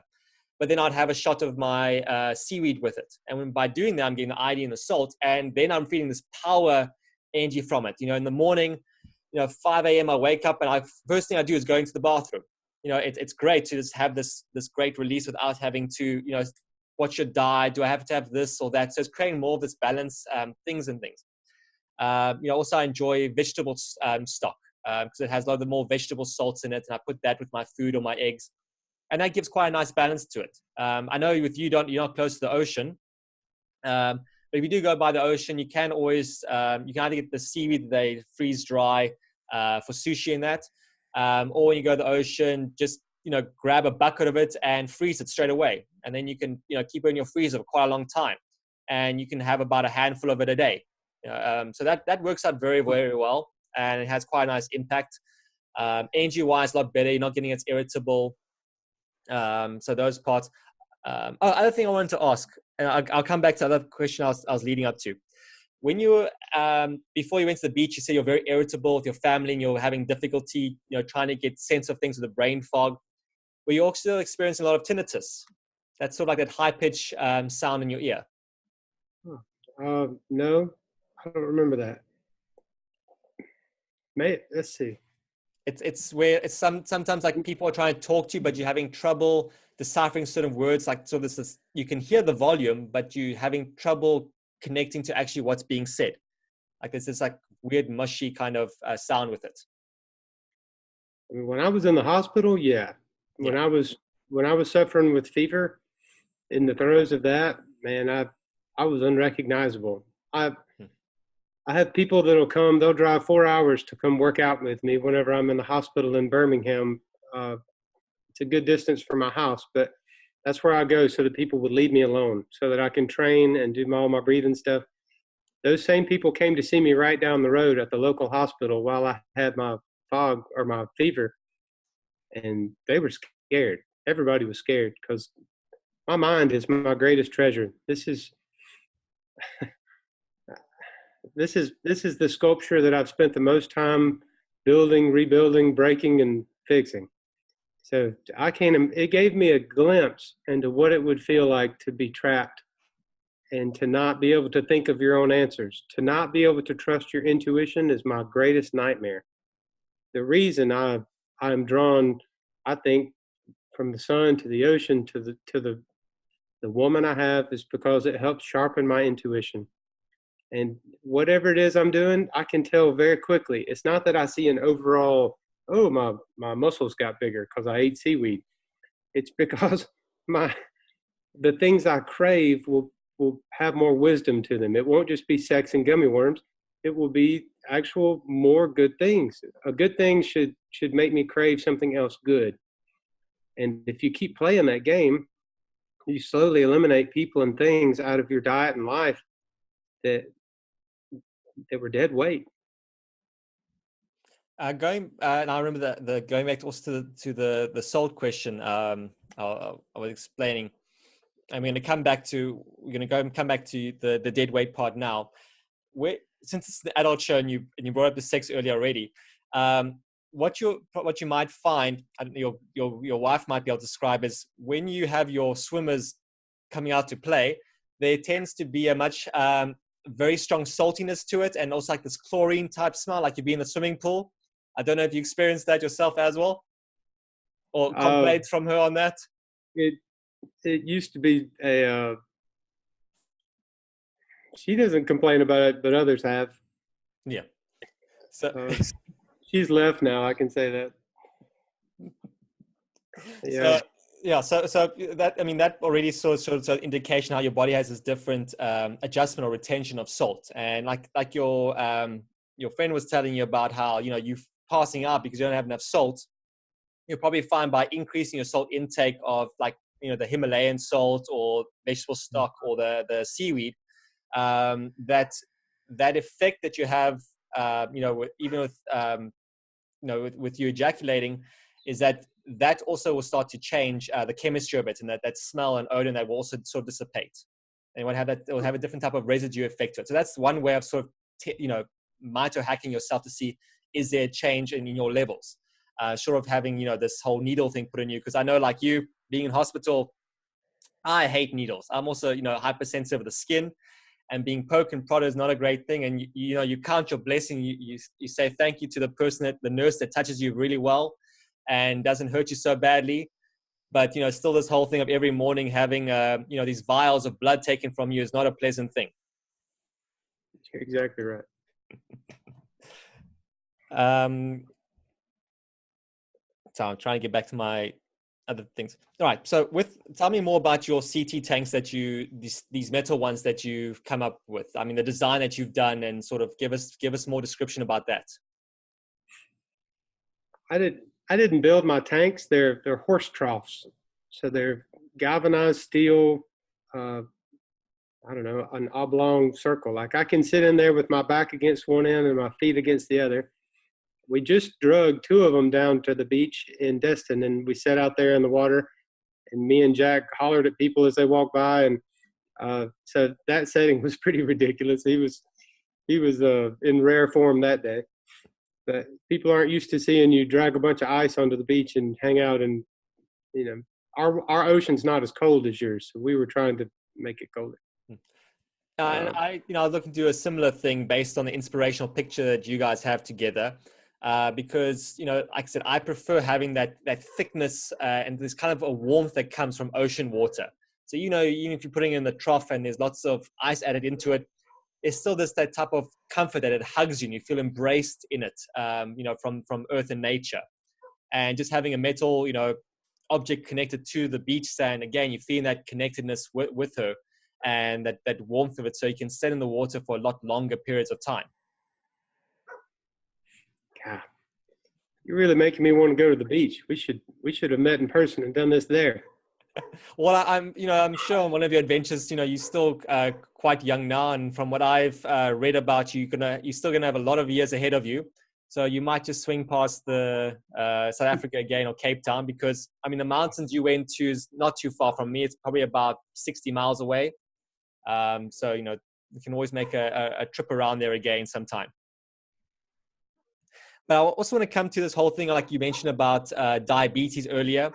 But then I'd have a shot of my seaweed with it. And by doing that, I'm getting the iodine and the salt, and then I'm feeling this power energy from it. In the morning, 5 a.m. I wake up, and first thing I do is go into the bathroom. It's great to just have this great release without having to, what should die? Do I have to have this or that? So it's creating more of this balance, things. Also I enjoy vegetable stock because it has a lot of the more vegetable salts in it, and I put that with my food or my eggs, and that gives quite a nice balance to it. I know with you you're not close to the ocean, but if you do go by the ocean, you can always you can either get the seaweed that they freeze dry for sushi and that, or when you go to the ocean, just grab a bucket of it and freeze it straight away, and then you can keep it in your freezer for quite a long time, and you can have about a handful of it a day. So that works out very, very well, and it has quite a nice impact. Energy wise, a lot better. You're not getting as irritable. So those parts. Other thing I wanted to ask, and I'll come back to the other question I was leading up to. When you before you went to the beach, you said you're very irritable with your family and you're having difficulty, trying to get sense of things with the brain fog. Were you also experiencing a lot of tinnitus? That's sort of like that high pitch sound in your ear. No, I don't remember that. Let's see. It's where it's sometimes like people are trying to talk to you, but you're having trouble deciphering certain words. Like, so this is, you can hear the volume, but you're having trouble connecting to actually what's being said. Like there's this like weird mushy kind of sound with it. I mean, when I was in the hospital, yeah. When I was suffering with fever, in the throes of that, man, I was unrecognizable. I have people that'll come, they'll drive 4 hours to come work out with me whenever I'm in the hospital in Birmingham. It's a good distance from my house, but that's where I go so that people would leave me alone so that I can train and do all my breathing stuff. Those same people came to see me right down the road at the local hospital while I had my fog or my fever, and they were scared. Everybody was scared because my mind is my greatest treasure. This is the sculpture that I've spent the most time building, rebuilding, breaking, and fixing. So it gave me a glimpse into what it would feel like to be trapped and to not be able to think of your own answers. To not be able to trust your intuition is my greatest nightmare. The reason I'm drawn I think from the sun to the ocean to the woman I have is because it helps sharpen my intuition. And whatever it is I'm doing, I can tell very quickly. It's not that I see an overall, oh, my muscles got bigger because I ate seaweed. It's because the things I crave will have more wisdom to them. It won't just be sex and gummy worms. It will be actual more good things. A good thing should make me crave something else good. And if you keep playing that game, you slowly eliminate people and things out of your diet and life that were dead weight. And I remember the going back also to the salt question. I was explaining. I'm going to come back to the dead weight part now. Since it's the adult show and you brought up the sex earlier already, what you might find, and your wife might be able to describe, is when you have your swimmers coming out to play, there tends to be a much very strong saltiness to it, and also like this chlorine type smell, like you'd be in a swimming pool. I don't know if you experienced that yourself as well, or complaints from her on that. It used to be she doesn't complain about it, but others have. Yeah. So she's left now. I can say that. Yeah. So that, I mean, that already shows an indication how your body has this different adjustment or retention of salt, and like your friend was telling you about how you passing out because you don't have enough salt. You'll probably find by increasing your salt intake of the Himalayan salt or vegetable stock or the seaweed, that effect that you have, with you ejaculating, is that also will start to change the chemistry of it, and that smell and odor, and that will also sort of dissipate, and it will have a different type of residue effect to it. So that's one way of sort of mito-hacking yourself to see, is there a change in your levels, short of having this whole needle thing put in you. Because I know, like you being in hospital, I hate needles. I'm also hypersensitive of the skin, and being poked and prodded is not a great thing. And you count your blessing. You say thank you to the nurse that touches you really well and doesn't hurt you so badly. But still, this whole thing of every morning having these vials of blood taken from you is not a pleasant thing. You're exactly right. So I'm trying to get back to my other things. All right. So tell me more about your CT tanks that these metal ones that you've come up with. I mean, the design that you've done, and sort of give us more description about that. I didn't build my tanks. They're horse troughs. So they're galvanized steel, I don't know, an oblong circle. Like I can sit in there with my back against one end and my feet against the other. We just drug 2 of them down to the beach in Destin, and we sat out there in the water, and me and Jack hollered at people as they walked by. And so that setting was pretty ridiculous. He was in rare form that day. But people aren't used to seeing you drag a bunch of ice onto the beach and hang out, and our ocean's not as cold as yours, so we were trying to make it colder. And I was looking to do a similar thing based on the inspirational picture that you guys have together, because like I said, I prefer having that thickness and there's kind of a warmth that comes from ocean water. So even if you're putting it in the trough and there's lots of ice added into it, it's still that type of comfort that it hugs you and you feel embraced in it, from earth and nature. And just having a metal, object connected to the beach sand, again, you're feeling that connectedness with her and that warmth of it, so you can stay in the water for a lot longer periods of time. God, you're really making me want to go to the beach. We should have met in person and done this there. Well, I'm sure on one of your adventures, you're still quite young now, and from what I've read about you, you're still gonna have a lot of years ahead of you. So you might just swing past the South Africa again, or Cape Town, because I mean the mountains you went to is not too far from me. It's probably about 60 miles away. So we can always make a trip around there again sometime. But I also want to come to this whole thing, like you mentioned about diabetes earlier.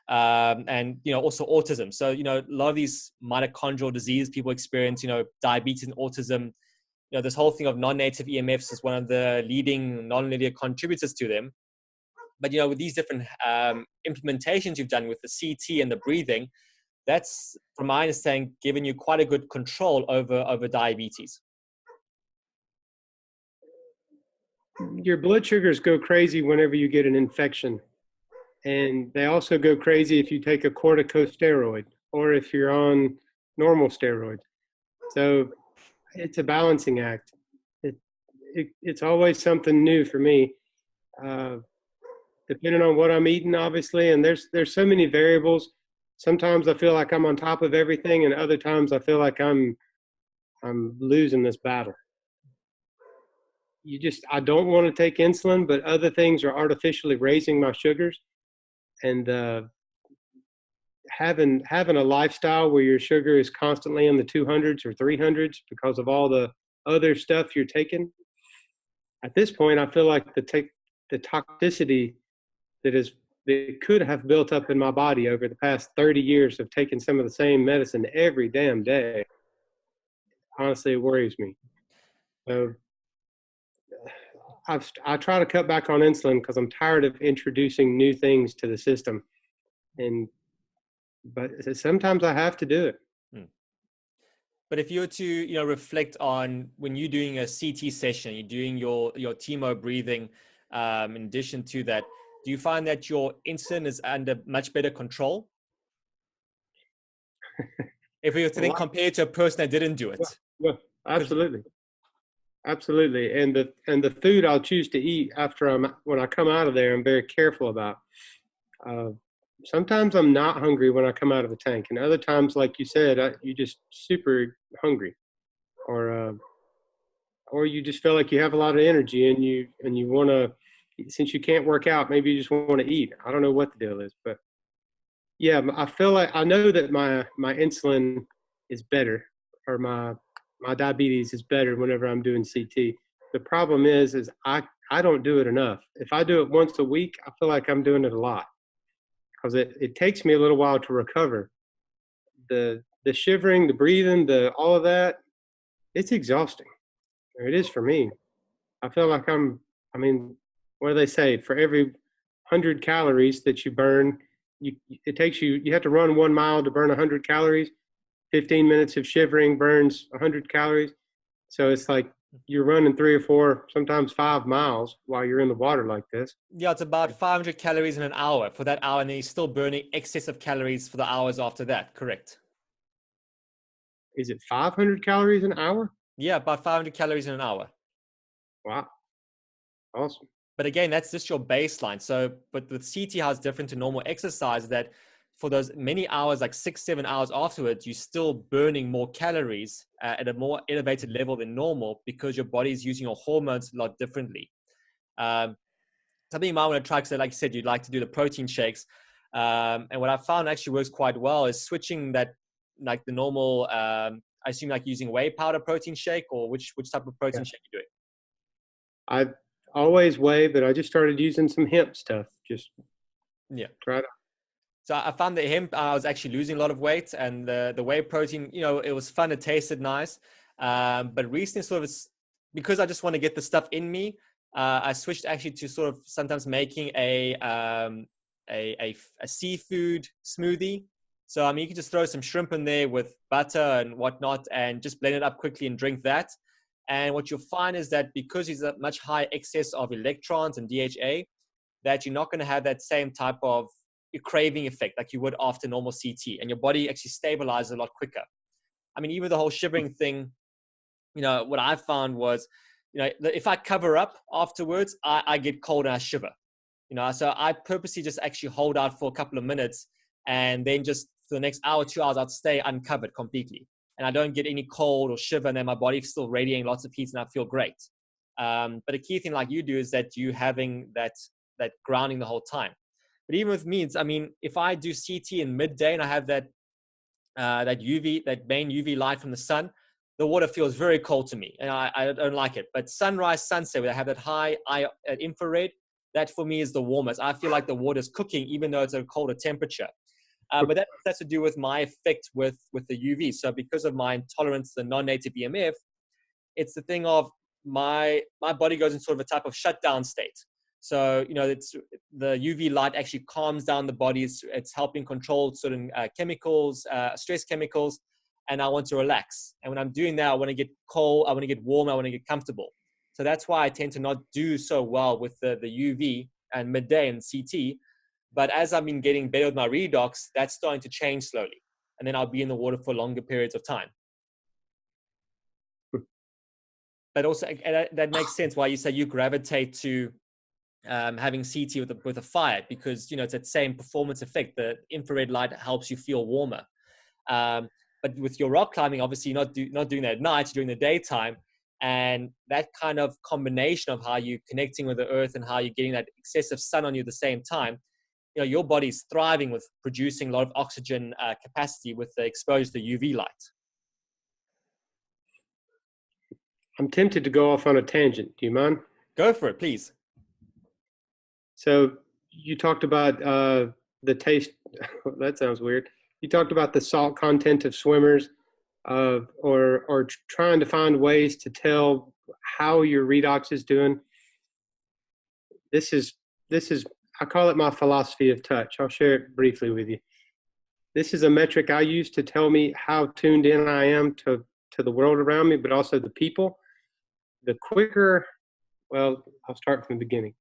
And also autism. So a lot of these mitochondrial disease people experience, diabetes and autism. This whole thing of non-native EMFs is one of the leading non-linear contributors to them. But, with these different implementations you've done with the CT and the breathing, that's, from my understanding, given you quite a good control over diabetes. Your blood sugars go crazy whenever you get an infection. And they also go crazy if you take a corticosteroid or if you're on normal steroids. So it's a balancing act. It's always something new for me, depending on what I'm eating, obviously. And there's so many variables. Sometimes I feel like I'm on top of everything, and other times I feel like I'm losing this battle. I don't want to take insulin, but other things are artificially raising my sugars. And having a lifestyle where your sugar is constantly in the 200s or 300s because of all the other stuff you're taking, at this point, I feel like the toxicity that could have built up in my body over the past 30 years of taking some of the same medicine every damn day, honestly, it worries me. So I try to cut back on insulin because I'm tired of introducing new things to the system. But sometimes I have to do it. But if you were to, reflect on when you're doing a CT session, you're doing your chemo breathing, in addition to that, do you find that your insulin is under much better control? If we were to then compare it to a person that didn't do it. Yeah, absolutely. Absolutely. And the food I'll choose to eat when I come out of there, I'm very careful about. Sometimes I'm not hungry when I come out of the tank, and other times, like you said, you're just super hungry, or you just feel like you have a lot of energy, and you want to, since you can't work out, maybe you just want to eat. I don't know what the deal is, but yeah, I feel like I know that my insulin is better, or my diabetes is better whenever I'm doing CT. The problem is I don't do it enough. If I do it once a week, I feel like I'm doing it a lot, because it takes me a little while to recover. The shivering, the breathing, all of that, it's exhausting. It is for me. I feel like what do they say? For every 100 calories that you burn, you have to run 1 mile to burn 100 calories. 15 minutes of shivering burns 100 calories. So it's like you're running 3 or 4, sometimes 5 miles while you're in the water like this. Yeah, it's about 500 calories in an hour for that hour, and then you're still burning excessive calories for the hours after that, correct? Is it 500 calories an hour? Yeah, about 500 calories in an hour. Wow. Awesome. But again, that's just your baseline. So, but with CT, how it's different to normal exercise, that for those many hours, like 6-7 hours afterwards, you're still burning more calories at a more elevated level than normal, because your body is using your hormones a lot differently. Something you might want to try, because like you said, you'd like to do the protein shakes. And what I found actually works quite well is switching that, like the normal, I assume like using whey powder protein shake, or which type of protein shake you're doing? I always whey, but I just started using some hemp stuff. Just try it out. So I found that hemp, I was actually losing a lot of weight, and the whey protein, it was fun. It tasted nice. But recently, because I just want to get the stuff in me, I switched actually to sort of sometimes making a seafood smoothie. So, you can just throw some shrimp in there with butter and whatnot, and just blend it up quickly and drink that. And what you'll find is that because there's a much higher excess of electrons and DHA, that you're not going to have that same type of craving effect like you would after normal CT, and your body actually stabilizes a lot quicker. Even the whole shivering thing, what I found was, if I cover up afterwards, I get cold and I shiver. So I purposely just actually hold out for a couple of minutes, and then just for the next hour, 2 hours, I'd stay uncovered completely. And I don't get any cold or shiver, and then my body's still radiating lots of heat, and I feel great. But a key thing like you do is that you having that grounding the whole time. But even with me, it's, if I do CT in midday and I have that main UV light from the sun, the water feels very cold to me, and I don't like it. But sunrise, sunset, where I have that high infrared, that for me is the warmest. I feel like the water is cooking, even though it's a colder temperature. But that's to do with my effect with the UV. So because of my intolerance to the non-native EMF, it's the thing of my body goes in sort of a type of shutdown state. So, it's the UV light actually calms down the body. It's helping control certain chemicals, stress chemicals, and I want to relax. And when I'm doing that, I want to get cold, I want to get warm, I want to get comfortable. So that's why I tend to not do so well with the UV and midday and CT. But as I've been getting better with my redox, that's starting to change slowly. And then I'll be in the water for longer periods of time. But also, that makes sense why you say you gravitate to having CT with a fire, because it's that same performance effect. The infrared light helps you feel warmer. But with your rock climbing, obviously you're not doing that at night, you're doing the daytime. And that kind of combination of how you're connecting with the earth and how you're getting that excessive sun on you at the same time, your body's thriving with producing a lot of oxygen capacity with the exposed to UV light. I'm tempted to go off on a tangent. Do you mind? Go for it, please. So you talked about the taste. That sounds weird. You talked about the salt content of swimmers, or trying to find ways to tell how your redox is doing. This is I call it my philosophy of touch. I'll share it briefly with you. This is a metric I use to tell me how tuned in I am to the world around me, but also the people. The quicker, well, I'll start from the beginning.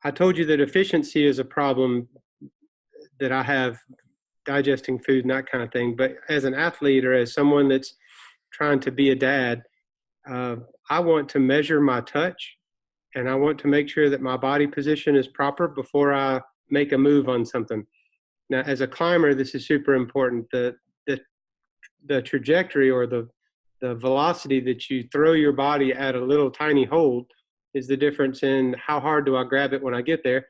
I told you that efficiency is a problem that I have digesting food and that kind of thing. But as an athlete or as someone that's trying to be a dad, I want to measure my touch, and I want to make sure that my body position is proper before I make a move on something. Now, as a climber, this is super important. The trajectory or the velocity that you throw your body at a little tiny hold is the difference in how hard do I grab it when I get there.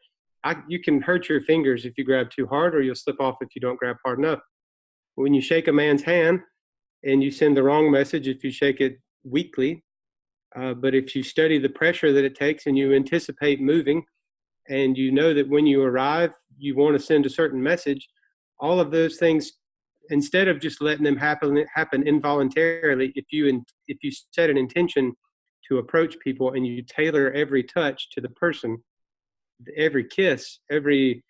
You can hurt your fingers if you grab too hard, or you'll slip off if you don't grab hard enough. When you shake a man's hand and you send the wrong message if you shake it weakly, but if you study the pressure that it takes and you anticipate moving, and you know that when you arrive, you want to send a certain message, all of those things, instead of just letting them happen involuntarily, if you set an intention to approach people and you tailor every touch to the person, every kiss, if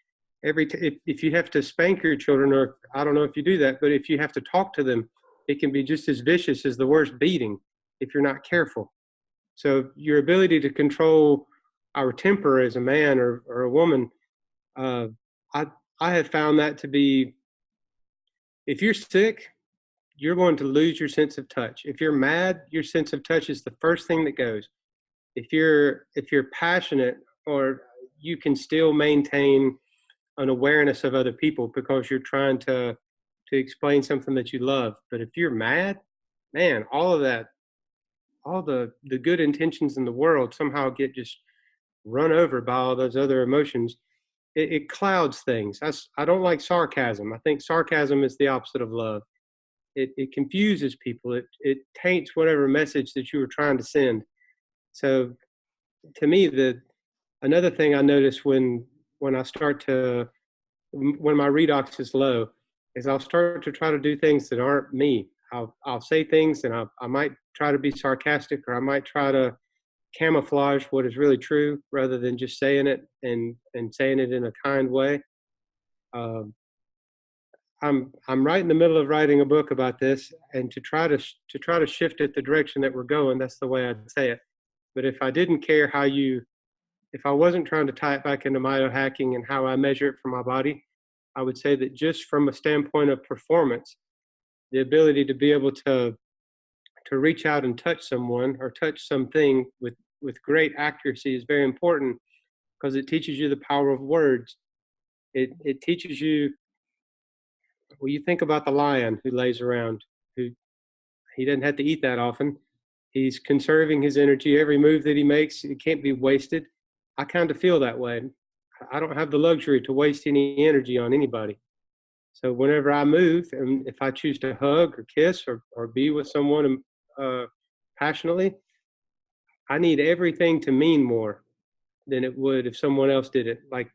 you have to spank your children, or I don't know if you do that, but if you have to talk to them, it can be just as vicious as the worst beating if you're not careful. So your ability to control our temper as a man or a woman, I have found that to be, if you're sick, you're going to lose your sense of touch. If you're mad, your sense of touch is the first thing that goes. If you're passionate, or you can still maintain an awareness of other people because you're trying to explain something that you love. But if you're mad, man, all of that, all the good intentions in the world somehow get just run over by all those other emotions. It clouds things. I don't like sarcasm. I think sarcasm is the opposite of love. It confuses people. It taints whatever message that you were trying to send. So to me, another thing I notice when my redox is low is I'll start to try to do things that aren't me. I'll say things, and I might try to be sarcastic, or I might try to camouflage what is really true rather than just saying it and saying it in a kind way. I'm right in the middle of writing a book about this, and to try to shift it the direction that we're going, that's the way I'd say it. But if I didn't care if I wasn't trying to tie it back into biohacking and how I measure it for my body, I would say that just from a standpoint of performance, the ability to be able to reach out and touch someone or touch something with great accuracy is very important, because it teaches you the power of words. It teaches you, well, you think about the lion who lays around, who he doesn't have to eat that often. He's conserving his energy. Every move that he makes, it can't be wasted. I kind of feel that way. I don't have the luxury to waste any energy on anybody. So whenever I move, and if I choose to hug or kiss or be with someone passionately, I need everything to mean more than it would if someone else did it. Like,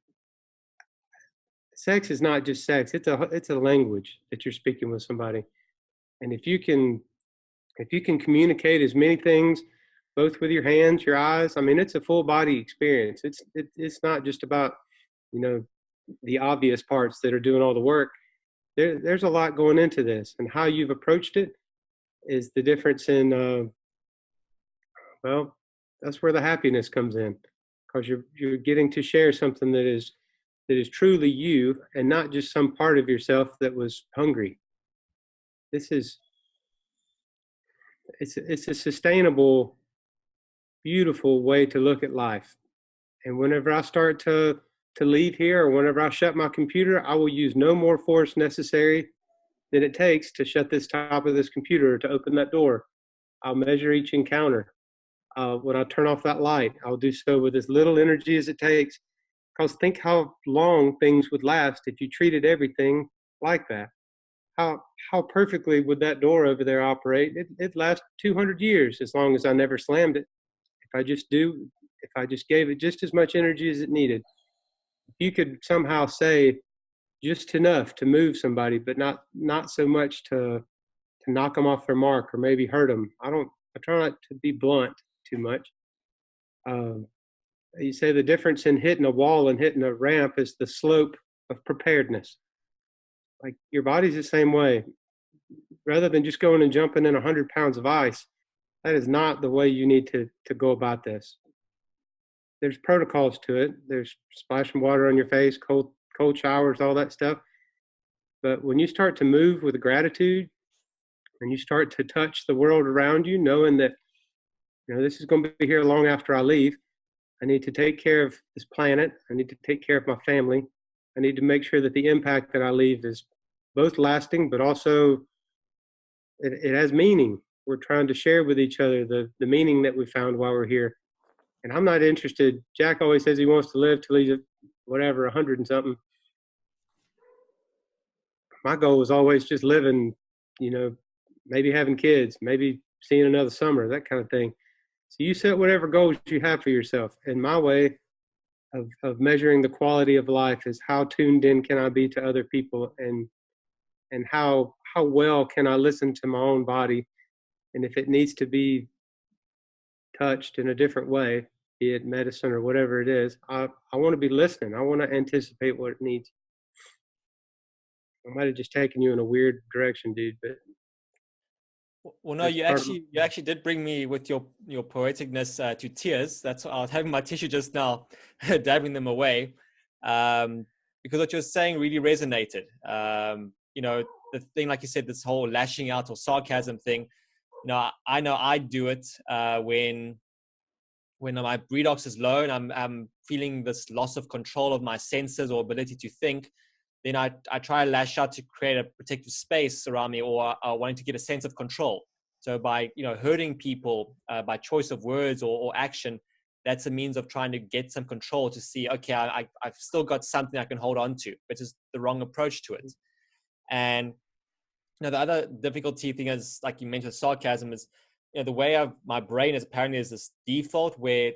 sex is not just sex. It's a language that you're speaking with somebody. And if you can communicate as many things both with your hands, your eyes. I mean, it's a full body experience. It's not just about, you know, the obvious parts that are doing all the work. There's a lot going into this, and how you've approached it is the difference in, well, that's where the happiness comes in, because you're getting to share something that is truly you, and not just some part of yourself that was hungry. This is it's a sustainable, beautiful way to look at life. And whenever I start to leave here, or whenever I shut my computer, I will use no more force necessary than it takes to shut this top of this computer, or to open that door. I'll measure each encounter. When I turn off that light, I'll do so with as little energy as it takes. Because think how long things would last if you treated everything like that. How perfectly would that door over there operate? It lasts 200 years, as long as I never slammed it. If I just gave it just as much energy as it needed. If you could somehow say just enough to move somebody, but not so much to knock them off their mark or maybe hurt them. I try not to be blunt too much. You say the difference in hitting a wall and hitting a ramp is the slope of preparedness. Like, your body's the same way. Rather than just going and jumping in 100 pounds of ice, that is not the way you need to go about this. There's protocols to it. There's splashing water on your face, cold showers, all that stuff. But when you start to move with gratitude, and you start to touch the world around you, knowing that, you know, this is going to be here long after I leave. I need to take care of this planet. I need to take care of my family. I need to make sure that the impact that I leave is both lasting, but also it has meaning. We're trying to share with each other the meaning that we found while we're here. And I'm not interested. Jack always says he wants to live till he's whatever, 100 and something. My goal was always just living, you know, maybe having kids, maybe seeing another summer, that kind of thing. So you set whatever goals you have for yourself. And my way of measuring the quality of life is how tuned in can I be to other people, and how well can I listen to my own body. And if it needs to be touched in a different way, be it medicine or whatever it is, I want to be listening. I want to anticipate what it needs. I might have just taken you in a weird direction, dude, but well, no, you actually did bring me with your poeticness to tears. That's I was having my tissue just now, dabbing them away, because what you're saying really resonated. You know, the thing, like you said, this whole lashing out or sarcasm thing. You know I do it when my redox is low and I'm feeling this loss of control of my senses or ability to think. Then I try to lash out to create a protective space around me, or wanting to get a sense of control. So by, you know, hurting people by choice of words or action, that's a means of trying to get some control, to see, okay, I've still got something I can hold on to, which is the wrong approach to it. And, you know, the other difficulty thing is, like you mentioned, sarcasm is, you know, the way of my brain is apparently is this default where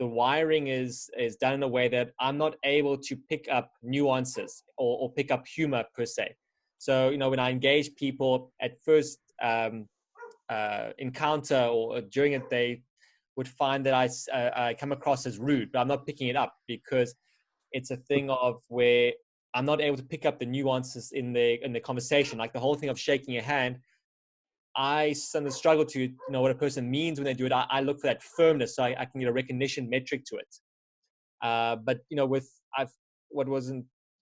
the wiring is done in a way that I'm not able to pick up nuances or pick up humor per se. So, you know, when I engage people at first encounter or during it, they would find that I come across as rude, but I'm not picking it up, because it's a thing of where I'm not able to pick up the nuances in the conversation. Like the whole thing of shaking a hand, I sometimes struggle to know what a person means when they do it. I look for that firmness, so I can get a recognition metric to it. But, you know,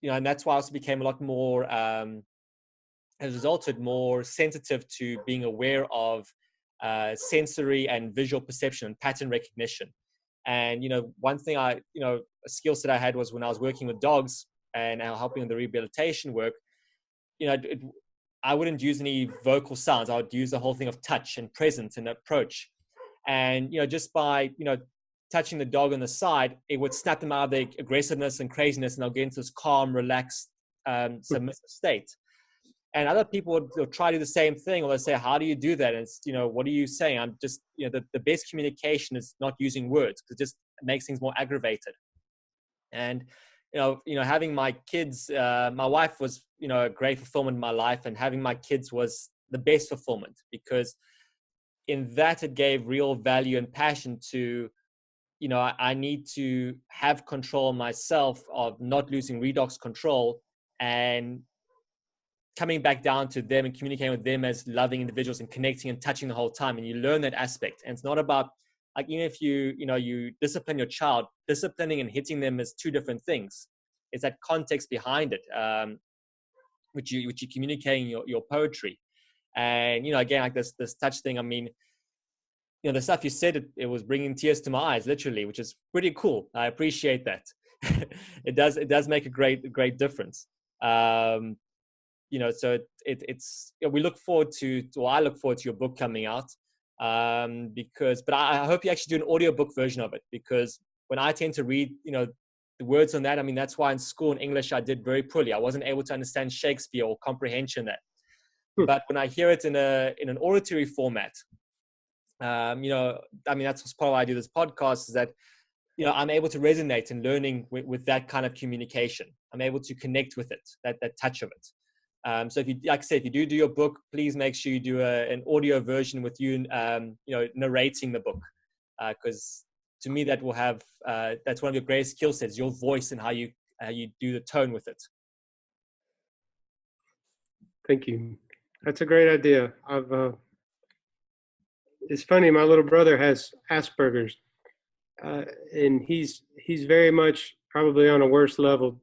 and that's why I also became a lot more, has resulted more sensitive to being aware of sensory and visual perception and pattern recognition. And, you know, one thing a skill set I had was when I was working with dogs and helping in the rehabilitation work, you know, I wouldn't use any vocal sounds. I would use the whole thing of touch and presence and approach. And, you know, just by, you know, touching the dog on the side, it would snap them out of their aggressiveness and craziness, and they'll get into this calm, relaxed, submissive state. And other people will try to do the same thing, or they'll say, how do you do that? And it's, you know, what are you saying? I'm just, you know, the best communication is not using words, because it just makes things more aggravated. And, you know, having my kids, my wife was, you know, a great fulfillment in my life, and having my kids was the best fulfillment, because in that it gave real value and passion to, you know, I need to have control myself of not losing redox control and coming back down to them and communicating with them as loving individuals and connecting and touching the whole time. And you learn that aspect. And it's not about, like, even if you discipline your child, disciplining and hitting them is two different things. It's that context behind it, which you communicate in your poetry. And, again, like this touch thing, I mean, the stuff you said, it was bringing tears to my eyes, literally, which is pretty cool. I appreciate that. It does make a great difference. So it's we look forward to, or I look forward to your book coming out, but I hope you actually do an audiobook version of it, because when I tend to read, the words on that, I mean, that's why in school in English I did very poorly. I wasn't able to understand Shakespeare or comprehension that. But when I hear it in an auditory format, I mean, that's part of why I do this podcast, is that, I'm able to resonate in learning with that kind of communication. I'm able to connect with it, that touch of it. So if you, like I said, if you do your book, please make sure you do an audio version with you, narrating the book, because to me that will have that's one of your greatest skill sets, your voice and how you do the tone with it. Thank you. That's a great idea. It's funny. My little brother has Asperger's, and he's very much probably on a worse level,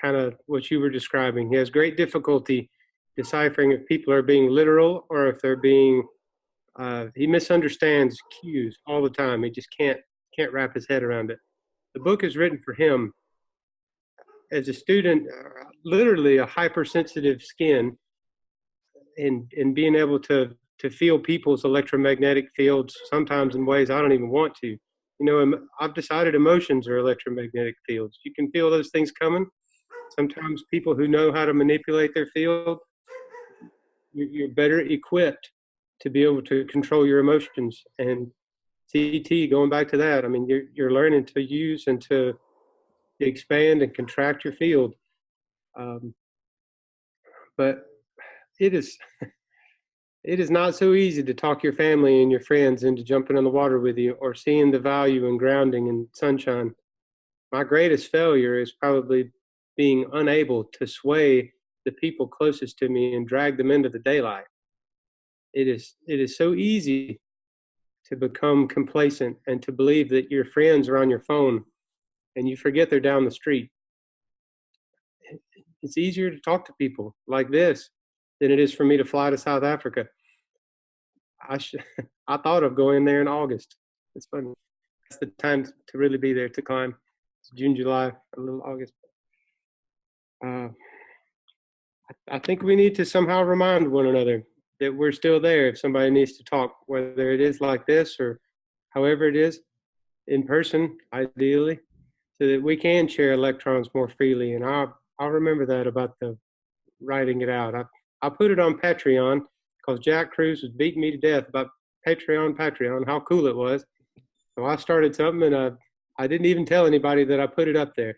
kind of what you were describing. He has great difficulty deciphering if people are being literal or if they're being. He misunderstands cues all the time. He just can't wrap his head around it. The book is written for him. As a student, literally a hypersensitive skin, and being able to feel people's electromagnetic fields, sometimes in ways I don't even want to. I've decided emotions are electromagnetic fields. You can feel those things coming. Sometimes people who know how to manipulate their field, you're better equipped to be able to control your emotions. And CT, going back to that, I mean, you're learning to use and to expand and contract your field. But it is not so easy to talk your family and your friends into jumping in the water with you or seeing the value in grounding and sunshine. My greatest failure is probably being unable to sway the people closest to me and drag them into the daylight. It is so easy to become complacent and to believe that your friends are on your phone and you forget they're down the street. It's easier to talk to people like this than it is for me to fly to South Africa. I thought of going there in August. It's funny. That's the time to really be there to climb. It's June, July, a little August. I think we need to somehow remind one another that we're still there if somebody needs to talk, whether it is like this or however it is, in person, ideally, so that we can share electrons more freely. And I'll remember that about the writing it out. I put it on Patreon because Jack Cruz was beating me to death about Patreon, how cool it was. So I started something, and I didn't even tell anybody that I put it up there.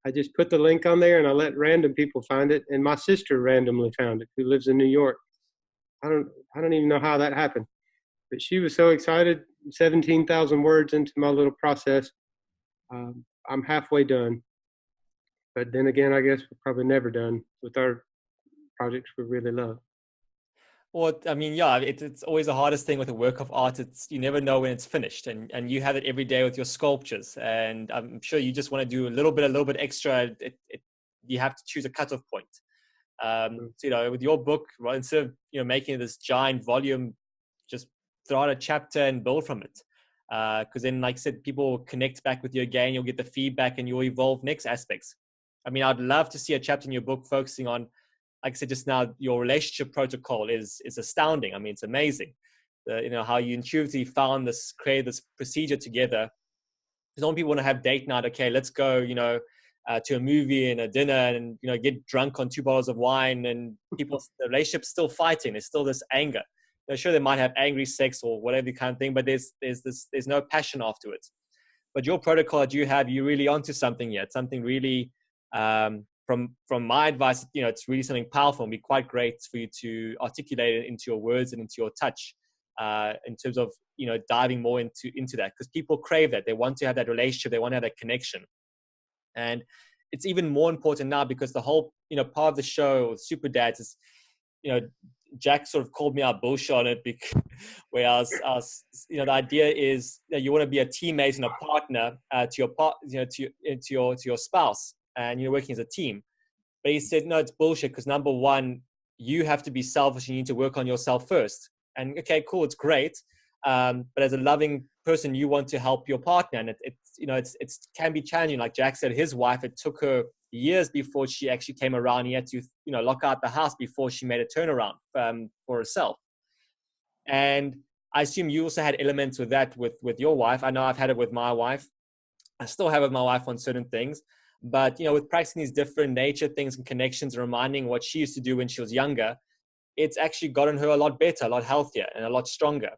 I just put the link on there and I let random people find it. And my sister randomly found it, who lives in New York. I don't even know how that happened, but she was so excited. 17,000 words into my little process. I'm halfway done, but then again, I guess we're probably never done with our projects we really love. Well, I mean, yeah, it's always the hardest thing with a work of art. You never know when it's finished, and you have it every day with your sculptures. And I'm sure you just want to do a little bit extra. You have to choose a cutoff point. So, with your book, well, instead of making this giant volume, just throw out a chapter and build from it. Because then, like I said, people will connect back with you again. You'll get the feedback, and you'll evolve next aspects. I mean, I'd love to see a chapter in your book focusing on, like I said just now, your relationship protocol is astounding. I mean, it's amazing. How you intuitively created this procedure together. Because some people want to have date night. Okay, let's go, to a movie and a dinner and, get drunk on 2 bottles of wine, and the relationship's still fighting. There's still this anger. Sure, they might have angry sex or whatever kind of thing, but there's no passion afterwards. But your protocol that you have, you're really onto something yet. Something really, from my advice, it's really something powerful and be quite great for you to articulate it into your words and into your touch. in terms of, diving more into that, because people crave that. They want to have that relationship. They want to have that connection. And it's even more important now because the whole, part of the show, SuperDads, is, Jack sort of called me out bullshit on it because where I was, the idea is that you want to be a teammate and a partner to your spouse, and you're working as a team. But he said, no, it's bullshit because number one, you have to be selfish. You need to work on yourself first. And okay, cool, it's great. But as a loving person, you want to help your partner, and it can be challenging. Like Jack said, his wife, it took her years before she actually came around. He had to, lock out the house before she made a turnaround for herself. And I assume you also had elements with that with your wife. I know I've had it with my wife. I still have it with my wife on certain things. But, with practicing these different nature things and connections, and reminding what she used to do when she was younger, it's actually gotten her a lot better, a lot healthier, and a lot stronger.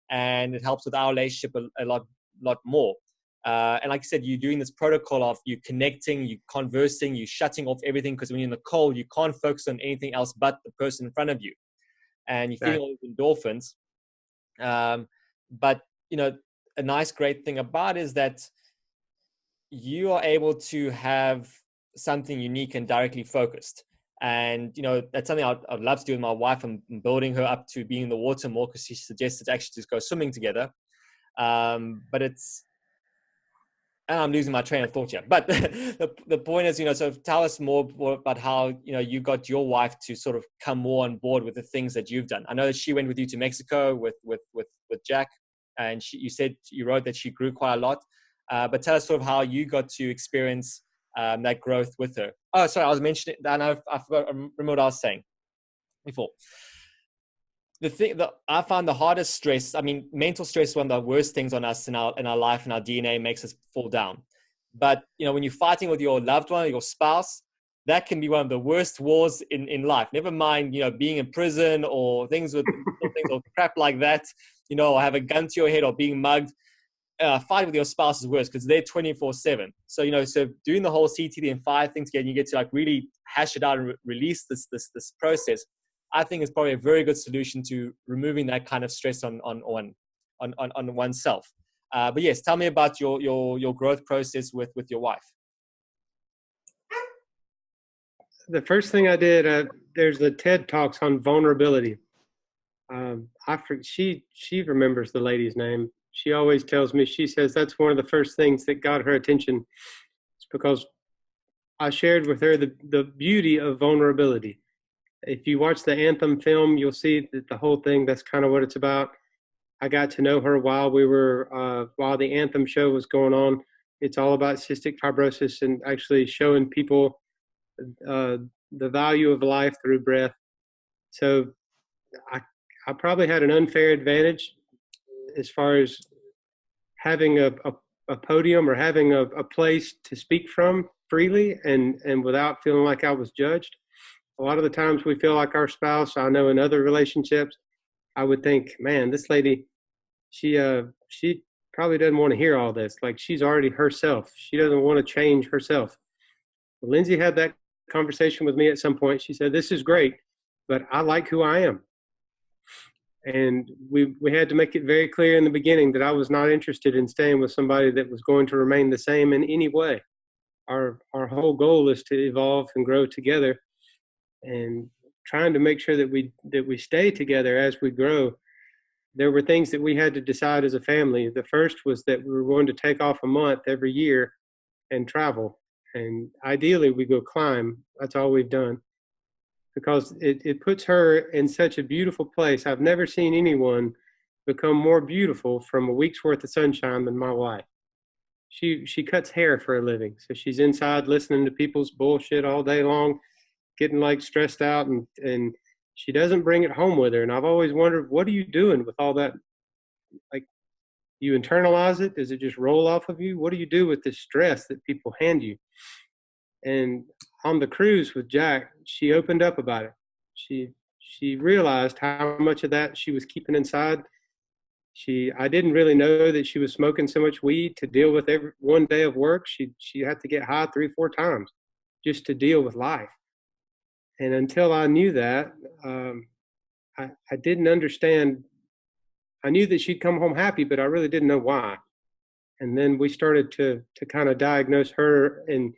And it helps with our relationship a lot more. And like I said, you're doing this protocol of you connecting, you conversing, you shutting off everything, because when you're in the cold, you can't focus on anything else but the person in front of you. And you're feeling all these endorphins. But, a nice, great thing about it is that you are able to have something unique and directly focused. And, that's something I'd love to do with my wife. I'm building her up to being in the water more because she suggested actually just go swimming together. But and I'm losing my train of thought here. But the point is, so tell us more about how, you got your wife to sort of come more on board with the things that you've done. I know that she went with you to Mexico with Jack, and you wrote that she grew quite a lot. But tell us sort of how you got to experience that growth with her. Oh, sorry, I was mentioning that. I forgot. I remember what I was saying before. The thing that I found the hardest stress, mental stress is one of the worst things on us in our life, and our DNA makes us fall down. But, when you're fighting with your loved one, your spouse, that can be one of the worst wars in life. Never mind, being in prison or things or crap like that, or have a gun to your head or being mugged. Fighting with your spouse is worse because they're 24/7. So, so doing the whole CTD and 5 things together, you get to like really hash it out and release this process. I think is probably a very good solution to removing that kind of stress on oneself. But yes, tell me about your growth process with your wife. The first thing I did, there's the TED Talks on vulnerability. She remembers the lady's name. She always tells me, she says that's one of the first things that got her attention. It's because I shared with her the beauty of vulnerability. If you watch the Anthem film, you'll see that the whole thing, that's kind of what it's about. I got to know her while the Anthem show was going on. It's all about cystic fibrosis and actually showing people the value of life through breath. So I probably had an unfair advantage as far as having a podium or having a place to speak from freely and without feeling like I was judged. A lot of the times we feel like our spouse, I know in other relationships, I would think, man, this lady, she probably doesn't want to hear all this. Like, she's already herself. She doesn't want to change herself. Well, Lindsay had that conversation with me at some point. She said, this is great, but I like who I am. And we had to make it very clear in the beginning that I was not interested in staying with somebody that was going to remain the same in any way. Our whole goal is to evolve and grow together, and trying to make sure that we stay together as we grow. There were things that we had to decide as a family. The first was that we were going to take off a month every year and travel. And ideally we go climb. That's all we've done. Because it puts her in such a beautiful place. I've never seen anyone become more beautiful from a week's worth of sunshine than my wife. She cuts hair for a living. So she's inside listening to people's bullshit all day long, getting like stressed out, and she doesn't bring it home with her. And I've always wondered, what are you doing with all that? Like, you internalize it? Does it just roll off of you? What do you do with this stress that people hand you? And on the cruise with Jack, she opened up about it. She realized how much of that she was keeping inside. I didn't really know that she was smoking so much weed to deal with every one day of work. She had to get high 3-4 times just to deal with life. And until I knew that, I didn't understand I knew that she'd come home happy, but I really didn't know why. And then we started to kind of diagnose her and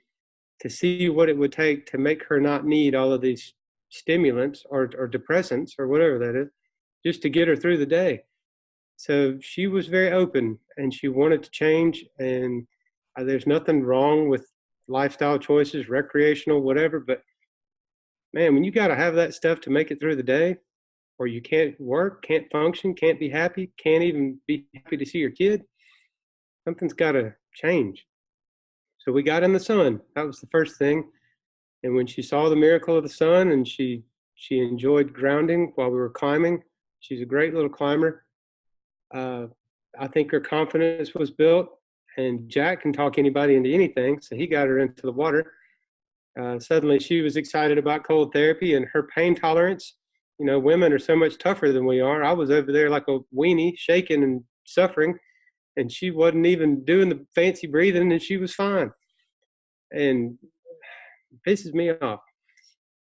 to see what it would take to make her not need all of these stimulants or depressants or whatever that is, just to get her through the day. So she was very open and she wanted to change. And there's nothing wrong with lifestyle choices, recreational, whatever. But man, when you got to have that stuff to make it through the day, or you can't work, can't function, can't be happy, can't even be happy to see your kid, something's got to change. So we got in the sun. That was the first thing. And when she saw the miracle of the sun and she enjoyed grounding while we were climbing, she's a great little climber. I think her confidence was built, and Jack can talk anybody into anything, so he got her into the water. Suddenly she was excited about cold therapy and her pain tolerance. You know, women are so much tougher than we are. I was over there like a weenie, shaking and suffering, and she wasn't even doing the fancy breathing, and she was fine. And it pisses me off.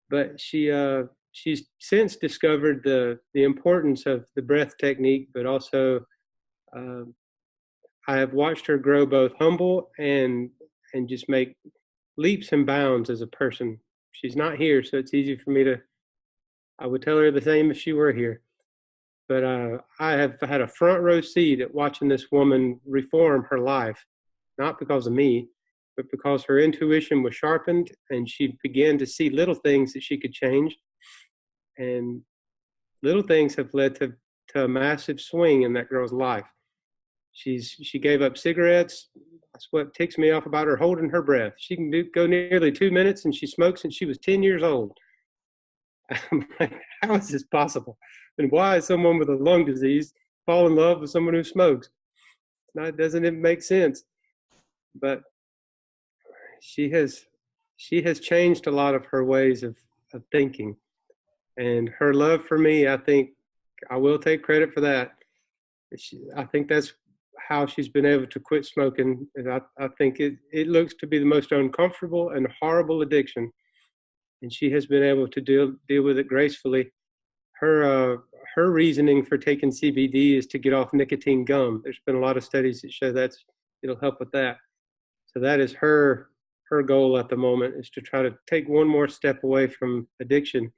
But she's since discovered the importance of the breath technique, but also I have watched her grow both humble and just make leaps and bounds as a person. She's not here, so it's easy for me to, I would tell her the same if she were here. But I have had a front row seat at watching this woman reform her life, not because of me, but because her intuition was sharpened and she began to see little things that she could change. And little things have led to a massive swing in that girl's life. She gave up cigarettes. That's what ticks me off about her, holding her breath. She can go nearly 2 minutes, and she smoked since she was 10 years old. I'm like, how is this possible? And why is someone with a lung disease fall in love with someone who smokes? It doesn't make sense. But she has changed a lot of her ways of thinking. And her love for me, I think I will take credit for that. I think that's how she's been able to quit smoking. And I think it looks to be the most uncomfortable and horrible addiction. And she has been able to deal with it gracefully. Her reasoning for taking CBD is to get off nicotine gum. There's been a lot of studies that show it'll help with that. So that is her goal at the moment, is to try to take one more step away from addiction.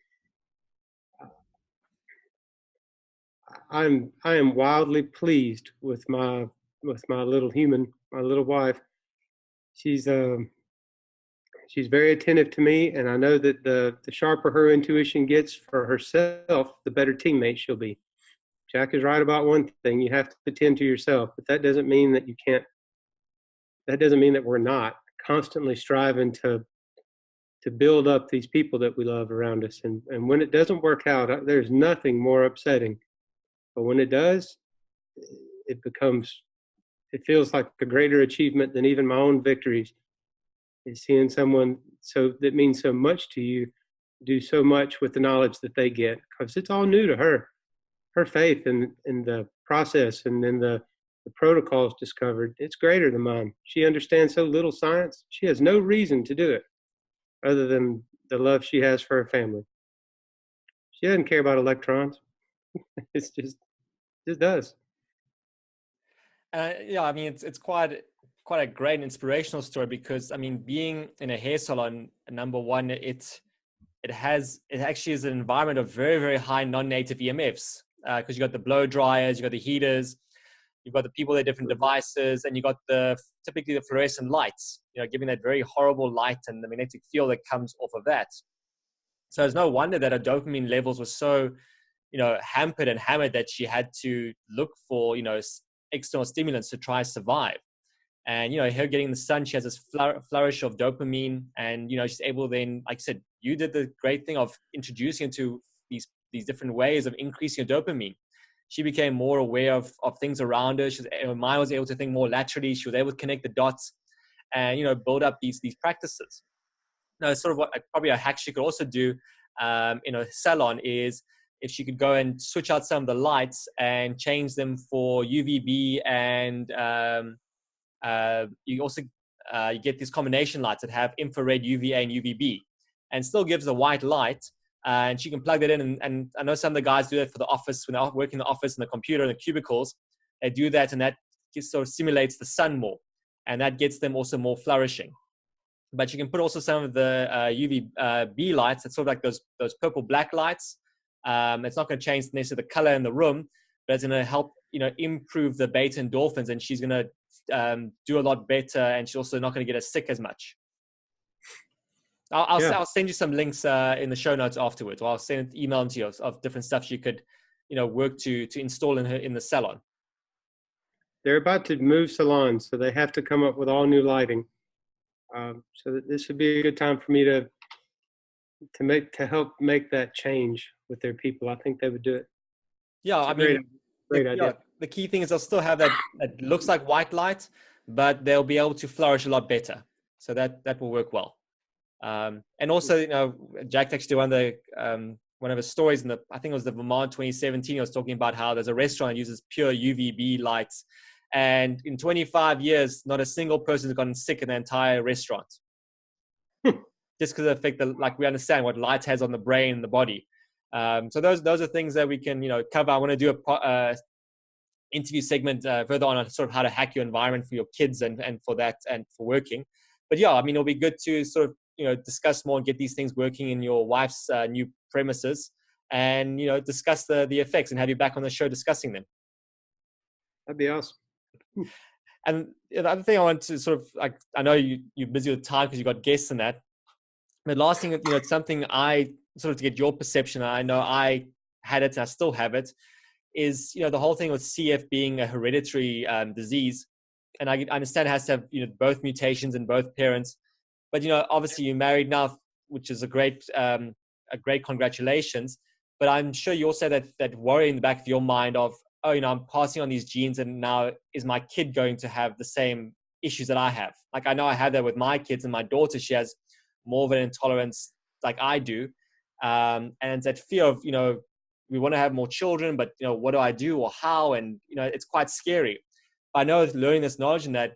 I am wildly pleased with my little human, my little wife. She's very attentive to me, and I know that the sharper her intuition gets for herself, the better teammate she'll be. Jack is right about one thing: you have to attend to yourself, but that doesn't mean that you can't. That doesn't mean that we're not constantly striving to build up these people that we love around us. And when it doesn't work out, there's nothing more upsetting. But when it does, it feels like a greater achievement than even my own victories. Is seeing someone that means so much to you do so much with the knowledge that they get, because it's all new to her. Her faith in the process and in the protocols discovered, it's greater than mine. She understands so little science. She has no reason to do it other than the love she has for her family. She doesn't care about electrons. It's just does. Yeah, I mean, it's quite a great inspirational story, because I mean, being in a hair salon, number one, it actually is an environment of very, very high non-native EMFs, because you got the blow dryers, you got the heaters, you've got the people with different devices, and you got typically the fluorescent lights, giving that very horrible light and the magnetic field that comes off of that. So it's no wonder that her dopamine levels were so, hampered and hammered, that she had to look for, external stimulants to try to survive. And, her getting the sun, she has this flourish of dopamine, and, she's able then, like I said, you did the great thing of introducing into these different ways of increasing your dopamine. She became more aware of things around her. Her mind was able to think more laterally. She was able to connect the dots and, build up these practices. Now, sort of what probably a hack she could also do in a salon is, if she could go and switch out some of the lights and change them for UVB, and you also you get these combination lights that have infrared, UVA, and UVB, and still gives a white light, and she can plug that in. And I know some of the guys do that for the office when they work in the office and the computer and the cubicles. They do that, and that sort of simulates the sun more, and that gets them also more flourishing. But you can put also some of the UVB lights. It's sort of like those purple black lights. It's not going to change necessarily the color in the room, but it's going to help improve the beta endorphins, and she's going to do a lot better, and she's also not going to get as sick as much. I'll send you some links in the show notes afterwards, or I'll send an email to you of different stuff she could work to install in the salon. They're about to move salons, so they have to come up with all new lighting. So this would be a good time for me to help make that change with their people. I think they would do it. Yeah, I mean, great idea. Yeah, the key thing is they'll still have that looks like white light, but they'll be able to flourish a lot better. So that will work well. And also, Jack actually one of his stories I think it was the Vermont 2017. He was talking about how there's a restaurant that uses pure UVB lights, and in 25 years, not a single person has gotten sick in the entire restaurant. Just because of the fact that, like, we understand what light has on the brain and the body. So those are things that we can cover. I want to do a interview segment further on sort of how to hack your environment for your kids and for that and for working. But yeah, I mean, it'll be good to sort of discuss more and get these things working in your wife's new premises, and discuss the effects and have you back on the show discussing them. That'd be awesome. And the other thing I want to sort of, like, I know you're busy with time because you got guests and that. But last thing, it's something I sort of to get your perception. I know I had it, and I still have it. Is the whole thing with CF being a hereditary disease, and I understand it has to have both mutations in both parents. But obviously you're married now, which is a great congratulations. But I'm sure you also have that worry in the back of your mind of, I'm passing on these genes, and now is my kid going to have the same issues that I have? Like, I know I have that with my kids, and my daughter, she has more of an intolerance like I do. And that fear of, we want to have more children, but, what do I do or how? And, it's quite scary. But I know learning this knowledge, and that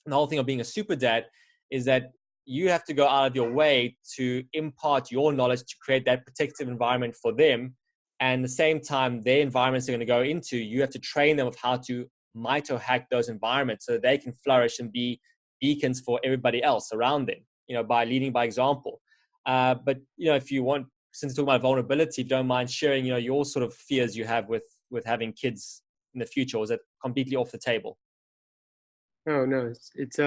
the whole thing of being a super dad is that you have to go out of your way to impart your knowledge to create that protective environment for them. And at the same time, their environments they're going to go into, you have to train them of how to mito-hack those environments so they can flourish and be beacons for everybody else around them, by leading by example. But, if you want, since we're talking about vulnerability, if you don't mind sharing, your sort of fears you have with having kids in the future, or is it completely off the table? Oh, no, it's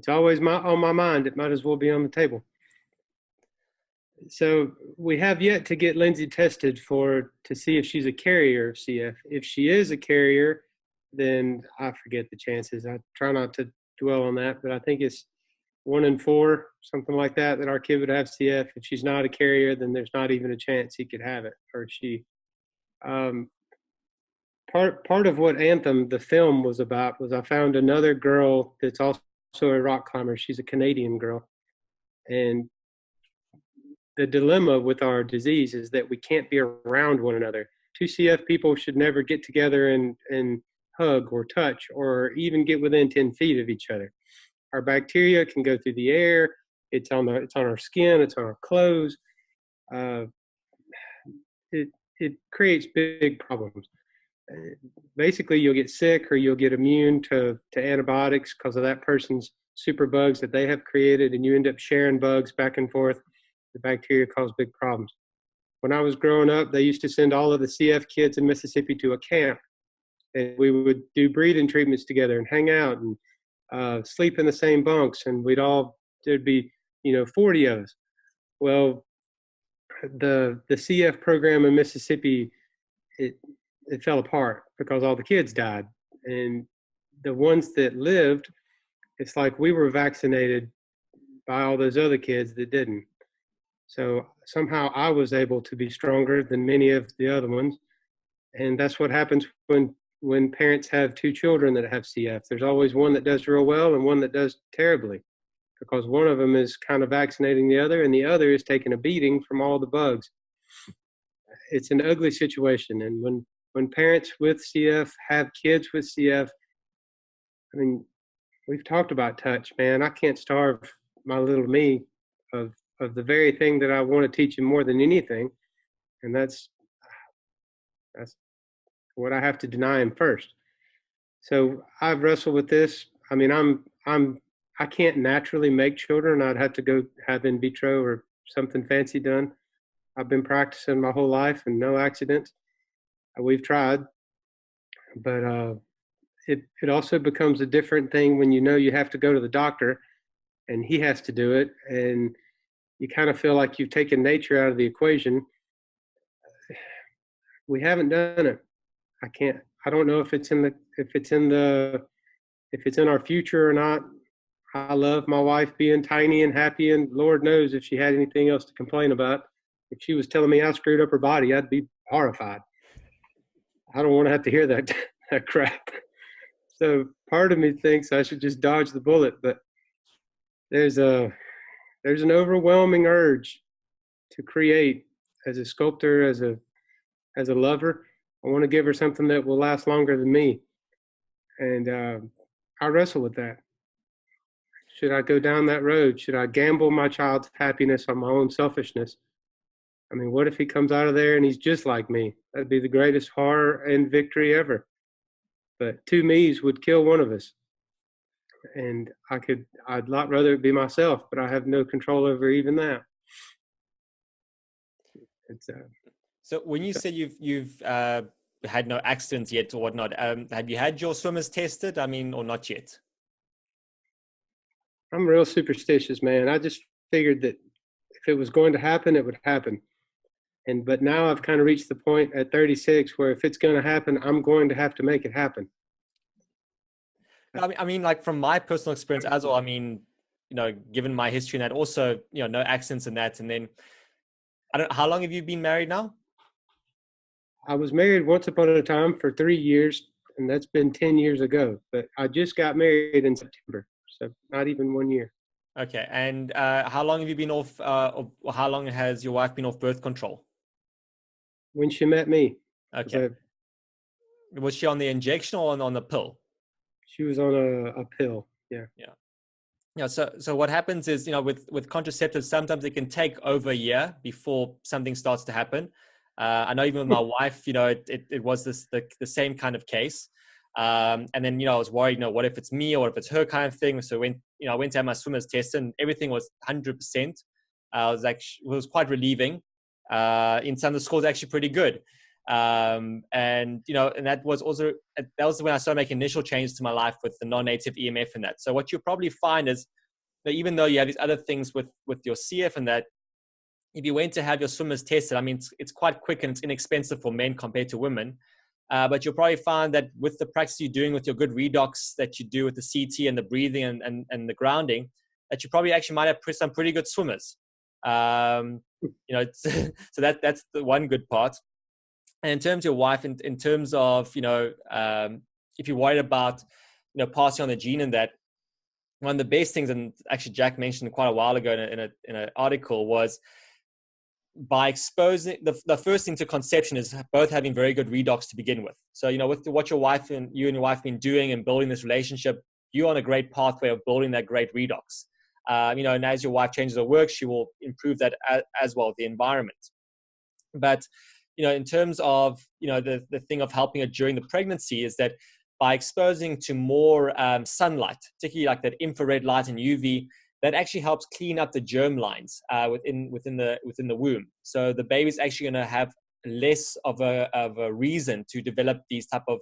always on my mind. It might as well be on the table. So we have yet to get Lindsay tested to see if she's a carrier of CF. If she is a carrier, then I forget the chances. I try not to dwell on that, but I think it's 1 in 4, something like that our kid would have CF. If she's not a carrier, then there's not even a chance he could have it, or she. Part of what Anthem, the film, was about was I found another girl that's also a rock climber. She's a Canadian girl. And the dilemma with our disease is that we can't be around one another. 2 CF people should never get together and hug or touch or even get within 10 feet of each other. Our bacteria can go through the air. It's on our skin. It's on our clothes. It creates big problems. Basically, you'll get sick or you'll get immune to antibiotics because of that person's super bugs that they have created, and you end up sharing bugs back and forth. The bacteria cause big problems. When I was growing up, they used to send all of the CF kids in Mississippi to a camp, and we would do breathing treatments together and hang out and sleep in the same bunks, and there'd be 40 of us. Well, the CF program in Mississippi, it fell apart because all the kids died, and the ones that lived, it's like we were vaccinated by all those other kids that didn't. So somehow I was able to be stronger than many of the other ones. And that's what happens when parents have 2 children that have CF. There's always one that does real well and one that does terribly, because one of them is kind of vaccinating the other, and the other is taking a beating from all the bugs. It's an ugly situation. And when parents with CF have kids with CF, I mean, we've talked about touch, man. I can't starve my little me of of the very thing that I want to teach him more than anything, and that's what I have to deny him first. So I've wrestled with this. I mean, I can't naturally make children. I'd have to go have in vitro or something fancy done. I've been practicing my whole life and no accidents. We've tried, but it also becomes a different thing when you know you have to go to the doctor and he has to do it, and you kind of feel like you've taken nature out of the equation. We haven't done it. I don't know if it's in our future or not. I love my wife being tiny and happy, and Lord knows if she had anything else to complain about. If she was telling me I screwed up her body, I'd be horrified. I don't want to have to hear that that crap. So part of me thinks I should just dodge the bullet, but there's an overwhelming urge to create. As a sculptor, as a lover, I want to give her something that will last longer than me, and I wrestle with that. Should I go down that road? Should I gamble my child's happiness on my own selfishness? I mean, what if he comes out of there and he's just like me? That'd be the greatest horror and victory ever. But two me's would kill one of us. And I'd a lot rather it be myself, but I have no control over even that. So when you say you've had no accidents yet or whatnot, have you had your swimmers tested? I mean, or not yet? I'm real superstitious, man. I just figured that if it was going to happen, it would happen. But now I've kind of reached the point at 36 where if it's going to happen, I'm going to have to make it happen. I mean, like from my personal experience as well, I mean, given my history and that also, no accidents in that. And then, how long have you been married now? I was married once upon a time for 3 years, and that's been 10 years ago. But I just got married in September, so not even 1 year. Okay. And how long have you been off, or how long has your wife been off birth control? When she met me. Okay. Was she on the injection or on the pill? She was on a pill. Yeah. Yeah. So what happens is, with contraceptives, sometimes it can take over a year before something starts to happen. I know even with my wife, it was the same kind of case. And then, I was worried, what if it's me or what if it's her kind of thing? So when, I went to have my swimmer's test and everything was 100%. It was quite relieving. In some of the scores, actually pretty good. And that was when I started making initial changes to my life with the non-native EMF and that. So what you'll probably find is that even though you have these other things with your CF and that, if you went to have your swimmers tested, I mean, it's quite quick and it's inexpensive for men compared to women. But you'll probably find that with the practice you're doing with your good redox that you do with the CT and the breathing and the grounding, that you probably actually might have some pretty good swimmers. So that's the one good part. And in terms of your wife, in terms of, if you're worried about, passing on the gene and that, one of the best things, and actually Jack mentioned quite a while ago in an article, was by exposing the first thing to conception is both having very good redox to begin with. So, with what your wife and your wife have been doing and building this relationship, you're on a great pathway of building that great redox. And as your wife changes her work, she will improve that as well, the environment. But, in terms of, the thing of helping her during the pregnancy is that by exposing to more sunlight, particularly like that infrared light and UV, that actually helps clean up the germ lines within the womb. So the baby's actually going to have less of a reason to develop these type of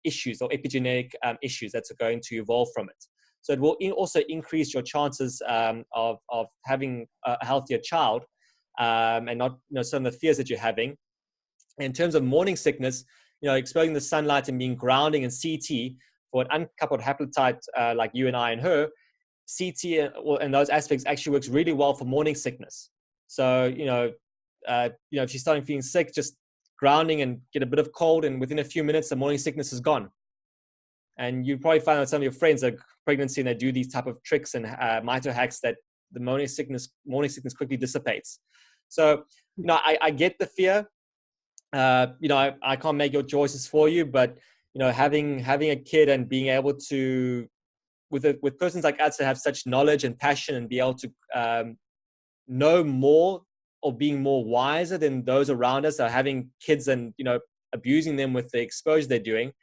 issues or epigenetic issues that are going to evolve from it. So it will also increase your chances of having a healthier child and not some of the fears that you're having. In terms of morning sickness, exposing the sunlight and being grounding in CT for an uncoupled haplotype like you and I and her, CT and those aspects actually works really well for morning sickness. So, if she's starting feeling sick, just grounding and get a bit of cold, and within a few minutes, the morning sickness is gone. And you probably find that some of your friends are pregnancy and they do these type of tricks and mito hacks that the morning sickness quickly dissipates. So, I get the fear. I can't make your choices for you, but having a kid and being able to with persons like us that have such knowledge and passion and be able to know more or being more wiser than those around us that are having kids and, abusing them with the exposure they're doing,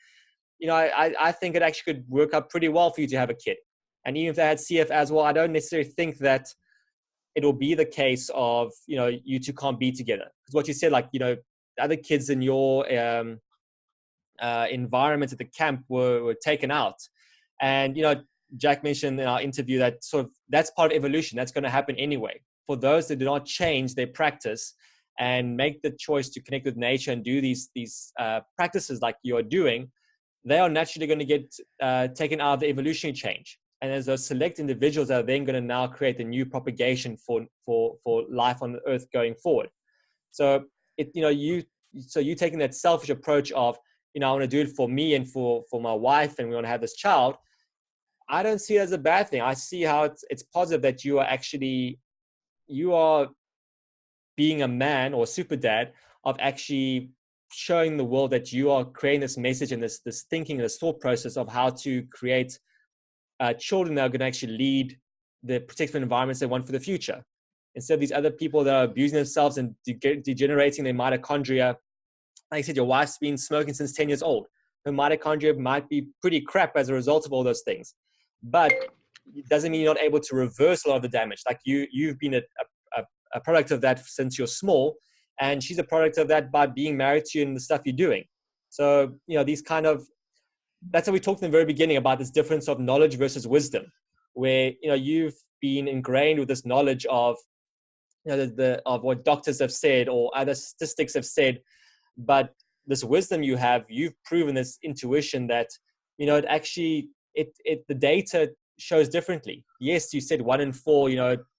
I think it actually could work out pretty well for you to have a kid. And even if they had CF as well, I don't necessarily think that it will be the case of, you two can't be together. Because what you said, like, the other kids in your environment at the camp were taken out. And, Jack mentioned in our interview that that's part of evolution. That's going to happen anyway. For those that do not change their practice and make the choice to connect with nature and do these practices like you're doing, they are naturally going to get taken out of the evolutionary change. And there's those select individuals that are then going to now create a new propagation for life on the earth going forward. So you taking that selfish approach of, I want to do it for me and for my wife, and we want to have this child. I don't see it as a bad thing. I see how it's positive that you are being a man or super dad of actually showing the world that you are creating this message and this thinking, this thought process of how to create children that are going to actually lead the protective environments they want for the future. Instead of these other people that are abusing themselves and degenerating their mitochondria. Like I said, your wife's been smoking since 10 years old. Her mitochondria might be pretty crap as a result of all those things. But it doesn't mean you're not able to reverse a lot of the damage. Like you've been a product of that since you're small, and she's a product of that by being married to you and the stuff you're doing. So, these that's how we talked in the very beginning about this difference of knowledge versus wisdom, where, you've been ingrained with this knowledge of, of what doctors have said or other statistics have said. But this wisdom you've proven this intuition that, the data shows differently. Yes, you said 1 in 4,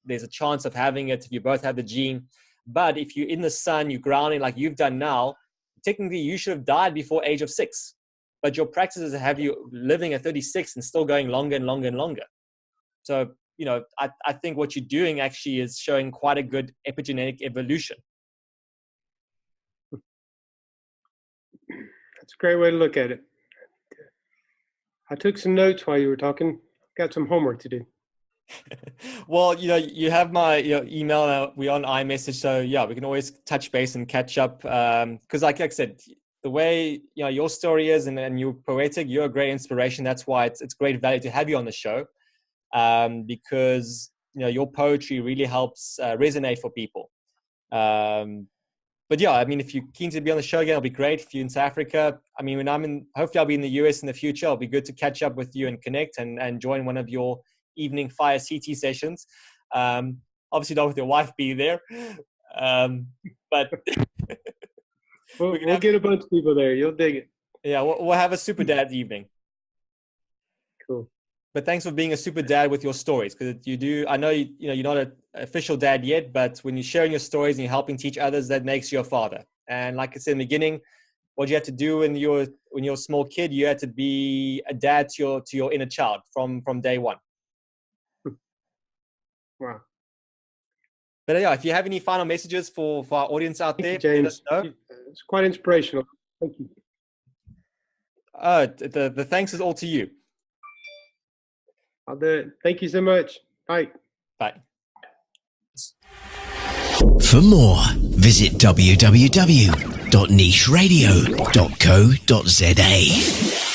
there's a chance of having it if you both have the gene. But if you're in the sun, you're grounding like you've done now, technically you should have died before age of 6. But your practices have you living at 36 and still going longer and longer and longer. So, I think what you're doing actually is showing quite a good epigenetic evolution. That's a great way to look at it. I took some notes while you were talking. Got some homework to do. Well, you have my email. We're on iMessage, so yeah, we can always touch base and catch up. Because like I said, the way your story is, and you're poetic, you're a great inspiration. That's why it's great value to have you on the show, because your poetry really helps resonate for people. But yeah, I mean, if you're keen to be on the show again, it'll be great. If you're in South Africa, I mean, hopefully I'll be in the US in the future. It'll be good to catch up with you and connect and join one of your evening fire CT sessions. Obviously not with your wife being there. But we'll get a bunch of people there. You'll dig it. Yeah, we'll have a super dad evening. Cool. But thanks for being a super dad with your stories, because you do. I know you're not an official dad yet, but when you're sharing your stories and you're helping teach others, that makes you a father. And like I said in the beginning, what you had to do when you're a small kid, you had to be a dad to your inner child from day one. Wow. But yeah, if you have any final messages for our audience out there, James, let us know. It's quite inspirational. Thank you. The thanks is all to you. I'll do it. Thank you so much. Bye. Bye. For more, visit www.nicheradio.co.za.